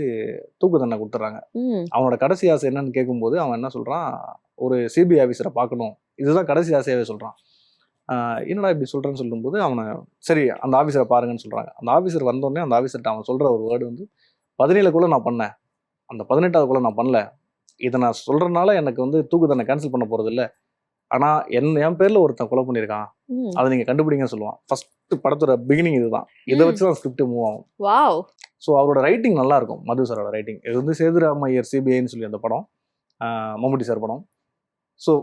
தூக்கு தண்டனை கொடுத்துட்றாங்க. ம். அவனோட கடைசி ஆசை என்னன்னு கேட்கும்போது அவன் என்ன சொல்றான், ஒரு சிபிஐ ஆஃபீஸரை பார்க்கணும், இதுதான் கடைசி ஆசையாவே சொல்றான். என்னடா இப்படி சொல்றேன்னு சொல்லும்போது அவனை சரி அந்த ஆஃபீஸரை பாருங்கன்னு சொல்றாங்க. அந்த ஆஃபீஸர் வந்தோடனே அந்த ஆஃபீஸர்கிட்ட அவன் சொல்ற ஒரு வேர்டு வந்து 17 கொலை நான் பண்ணேன், அந்த 18வது கொலை நான் பண்ணல, இதை நான் சொல்றதுனால எனக்கு வந்து தூக்கு தண்டனை கேன்சல் பண்ண போறது இல்லை, ஆனா என் பேர்ல ஒருத்தன் கொலை பண்ணியிருக்கான், ம். அதை நீங்க கண்டுபிடிங்கன்னு சொல்லுவான். ஃபர்ஸ்ட் படத்தோட பிகினிங் இதுதான். இதை வச்சு தான் ஸ்கிரிப்ட் மூவ் ஆகும். வாவ். ஸோ அவரோட ரைட்டிங் நல்லா இருக்கும். மது சாரோட ரைட்டிங். இது வந்து சேதுராமையர் சிபிஐன்னு சொல்லி அந்த படம், மம்முட்டி சார் படம். ஸோ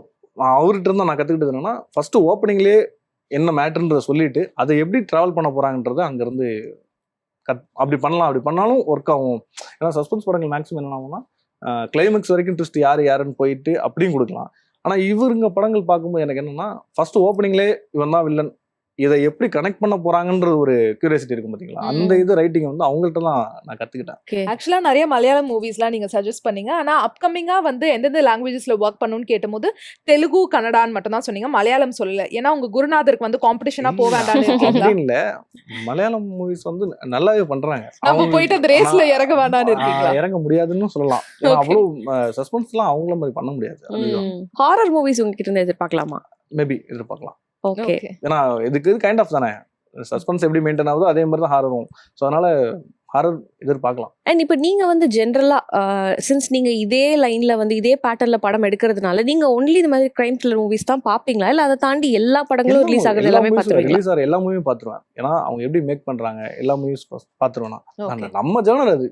அவர்கிட்ட இருந்தால் நான் கற்றுக்கிட்டது என்னன்னா ஃபர்ஸ்ட் ஓப்பனிங்லேயே என்ன மேட்டர்ன்றதை சொல்லிட்டு அதை எப்படி ட்ராவல் பண்ண போறாங்கன்றதை அங்கேருந்து அப்படி பண்ணலாம், அப்படி பண்ணாலும் ஒர்க் ஆகும். ஏன்னா சஸ்பென்ஸ் படங்கள் மேக்ஸிமம் என்ன ஆகும்னா கிளைமேக்ஸ் வரைக்கும் ட்விஸ்ட் யாருன்னு போயிட்டு அப்படியும் கொடுக்கலாம். ஆனால் இவருங்க படங்கள் பார்க்கும்போது எனக்கு என்னன்னா ஃபர்ஸ்ட் ஓப்பனிங்லேயே இவன் தான் வில்லன், இதை எப்படி கனெக்ட் பண்ண போறாங்கன்ற ஒரு கியூரியாசிட்டி இருக்கும் பார்த்தீங்களா, அந்த இது ரைட்டிங் வந்து அவங்கள்ட்ட தான் நான் கற்றுக்கிட்டேன். Okay. ஆக்சுவலா நிறைய மலையாளம் மூவிஸ்லாம் நீங்க சஜஸ்ட் பண்ணீங்க. ஆனா அப்கமிங்கா வந்து எந்தெந்த லாங்குவேஜஸ்ல ஒர்க் பண்ணணும்னு கேட்டபோது தெலுங்கு கன்னடான்னு மட்டும் தான் சொன்னீங்க, மலையாளம் சொல்லல. ஏன்னா உங்க குருநாதருக்கு வந்து காம்படிஷனா போக வேண்டாம்னு இருக்கீங்களா? அப்படின்னு இல்ல, மலையாளம் மூவிஸ் வந்து நல்லாவே பண்றாங்க. நம்ம போயிட்டு அந்த ரேஸ்ல இறங்க வேண்டாம்னு இருக்கீங்களா? இறங்க முடியாதுன்னு சொல்லலாம். ஏன்னா Okay. அவ்வளவு சஸ்பென்ஸ்லாம் அவங்கள மாதிரி பண்ண முடியாது. ஹாரர் மூவிஸ் உங்ககிட்ட இருந்து எதிர்பார்க்கலாமா? மேபி எதிர்பார்க்கலாம். ஓகே. Okay. ஏன்னா இதுக்கு கைண்ட் ஆஃப் தானே, சஸ்பென்ஸ் எப்படி மெயின்டைன் ஆகுதோ அதே மாதிரி தான் ஹாரரும். ஸோ அதனால ஹாரர் எதிர்பார்க்கலாம். அண்ட் இப்போ நீங்க வந்து ஜென்ரலா சின்ஸ் நீங்க இதே லைன்ல வந்து இதே பேட்டர்ல படம் எடுக்கிறதுனால நீங்க ஒன்லி இந்த மாதிரி கிரைம் த்ரில்லர் மூவிஸ் தான் பாப்பீங்களா, இல்ல அதை தாண்டி எல்லா படங்களும் ரிலீஸ் ஆகுறது எல்லாமே பாத்துருவீங்களா? ரிலீஸ் ஆகிற எல்லா மூவியும் பார்த்துருவேன். ஏன்னா அவங்க எப்படி மேக் பண்றாங்க எல்லா மூவிஸ் பார்த்துருவேன். Okay. நம்ம ஜேர்னர் அது,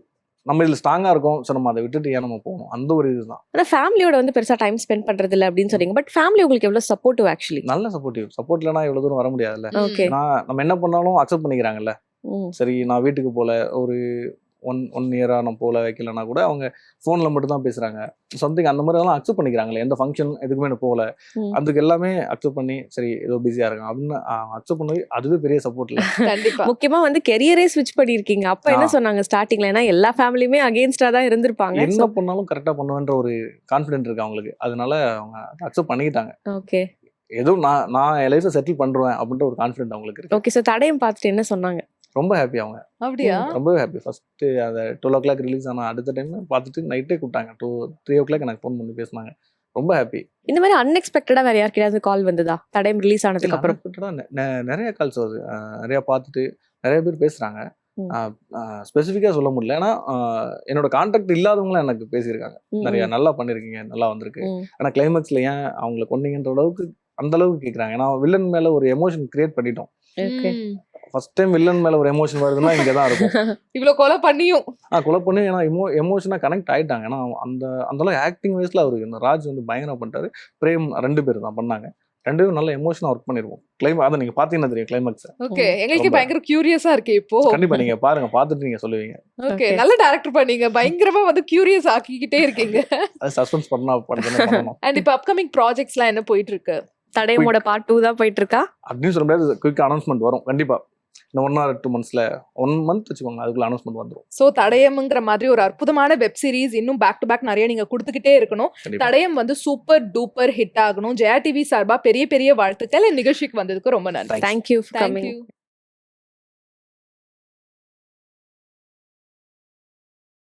நம்ம இதில் ஸ்ட்ராங்கா இருக்கும். ஸோ நம்ம அதை விட்டுட்டு ஏன் நம்ம போகணும், அந்த ஒரு இதுதான். ஆனா ஃபேமிலியோட வந்து பெருசா டைம் ஸ்பெண்ட் பண்றது இல்ல அப்படின்னு சொன்னீங்க. பட் ஃபேமிலி உங்களுக்கு எவ்வளவு சப்போர்ட்டிவ் ஆக்சுவலி? நல்ல சப்போர்ட் இல்லைனா இவ்வளவு தூரம் வர முடியாதுல்ல. ஓகே. நம்ம என்ன பண்ணாலும் அக்செப்ட் பண்ணிக்கிறாங்கல்ல. சரி நான் வீட்டுக்கு போல ஒரு ஒன் இயரா நான் போல வைக்கலன்னா கூட அவங்க ஃபோனில் மட்டும் தான் பேசுறாங்க. சம்திங் அந்த மாதிரி எல்லாம் அக்செப்ட் பண்ணிக்கிறாங்களே. எந்த ஃபங்க்ஷன் எதுக்குமே நான் போகல, அதுக்கு எல்லாமே அக்செப்ட் பண்ணி சரி ஏதோ பிஸியா இருக்காங்க அப்படின்னு அக்செப்ட் பண்ணி அதுவே பெரிய சப்போர்ட் இல்லை. கண்டிப்பா. முக்கியமா வந்து கெரியரே ஸ்விட்ச் பண்ணிருக்கீங்க. அப்ப என்ன சொன்னாங்க ஸ்டார்டிங்ல? ஏன்னா எல்லா ஃபேமிலியுமே அகைன்ஸ்டா தான் இருந்திருப்பாங்க. என்ன பண்ணாலும் கரெக்டா பண்ணுவேன்ற ஒரு கான்ஃபிடென்ட் இருக்கு அவங்களுக்கு. அதனால அவங்க அக்செப்ட் பண்ணிக்கிட்டாங்க. ஓகே. ஏதோ நான் என் லைஃப்பை செட்டில் பண்றேன் அப்படின்ற ஒரு கான்ஃபிடென்ட் அவங்களுக்கு இருக்கு. ஓகே. ஸோ தடயம் பார்த்துட்டு என்ன சொன்னாங்க? ரொம்ப ஹாப்பி அவங்க. அப்படியா? ரொம்பவே ஹாப்பி. ஃபர்ஸ்ட் அந்த 12 o'clock ரிலீஸ் ஆனா அடுத்த டைம் பார்த்துட்டு நைட்டே கூப்பிட்டாங்க. 3 o'clock எனக்கு ஃபோன் பண்ணி பேசினாங்க. ரொம்ப ஹாப்பி. இந்த மாதிரி அன்எக்ஸ்பெக்டடா வேற யாருக்கிட்ட கால் வந்ததா தடயம் ரிலீஸ் ஆனதுக்கு அப்புறம்? நிறைய கால்ஸ் வருது. நிறைய பார்த்துட்டு நிறைய பேர் பேசுறாங்க. ஸ்பெசிஃபிக்கா சொல்ல முடியல. ஏன்னா என்னோட கான்டாக்ட் இல்லாதவங்களும் எனக்கு பேசியிருக்காங்க. நிறைய நல்லா பண்ணிருக்கீங்க, நல்லா வந்திருக்கு, ஆனா கிளைமேக்ஸ்ல ஏன் அவங்களை கொன்னீங்கன்ற அளவுக்கு அந்த அளவுக்கு கேட்கறாங்க. ஏன்னா வில்லன் மேல ஒரு எமோஷன் கிரியேட் பண்ணிட்டோம். ஃபர்ஸ்ட் டைம் வில்லன் மேல ஒரு எமோஷன் வருதுன்னா இங்கதான் இருக்கும். இவ்வளவு கொலை பண்ணியும் கொலை பண்ணி ஏன்னா எமோஷனா கனெக்ட் ஆயிட்டாங்க. ஏன்னா அந்த அளவு ஆக்டிங் வைஸ்ல அவருக்கு இந்த ராஜ் வந்து பயங்கரம் பண்ணிட்டாரு. பிரேம் 2 பேர் தான் பண்ணாங்க. 2 பேரும் நல்ல எமோஷனா ஒர்க் பண்ணிருக்கோம். அதை நீங்க பாத்தீங்கன்னா தெரியும் கிளைமேக்ஸ். ஓகே. எங்களுக்கு பயங்கர கியூரியஸா இருக்கு இப்போ. கண்டிப்பா நீங்க பாருங்க, பார்த்துட்டு நீங்க சொல்லுவீங்க. ஓகே. நல்ல டைரக்டர் பண்ணீங்க, பயங்கரமா வந்து கியூரியஸ் ஆக்கிக்கிட்டே இருக்கீங்க. அது சஸ்பென்ஸ் பண்ணணும். அண்ட் இப்போ அப்கமிங் ப்ராஜெக்ட்ஸ்லாம் என்ன போயிட்டு இருக்கு? தடயமோட பார்ட் 2 தான் போயிட்டு இருக்கா அப்படின்னு சொல்ல முடியாது. குயிக் அனௌன்ஸ்மெண்ட் வரும் கண்டிப்பா. இந்த 1 or 2 monthsல 1 month வச்சுக்கோங்க, அதுக்குள்ள அனௌன்ஸ்மெண்ட் வந்துடும். ஸோ தடயம்ங்கிற மாதிரி ஒரு அற்புதமான வெப் சீரிஸ் இன்னும் பேக் டு பேக் நிறைய நீங்க கொடுத்துக்கிட்டே இருக்கணும். தடயம் வந்து சூப்பர் டூப்பர் ஹிட் ஆகணும். ஜெயா டிவி சார்பா பெரிய பெரிய வாழ்த்துக்கள். நிகழ்ச்சிக்கு வந்ததுக்கு ரொம்ப நன்றி. தேங்க்யூ. தேங்க்யூ.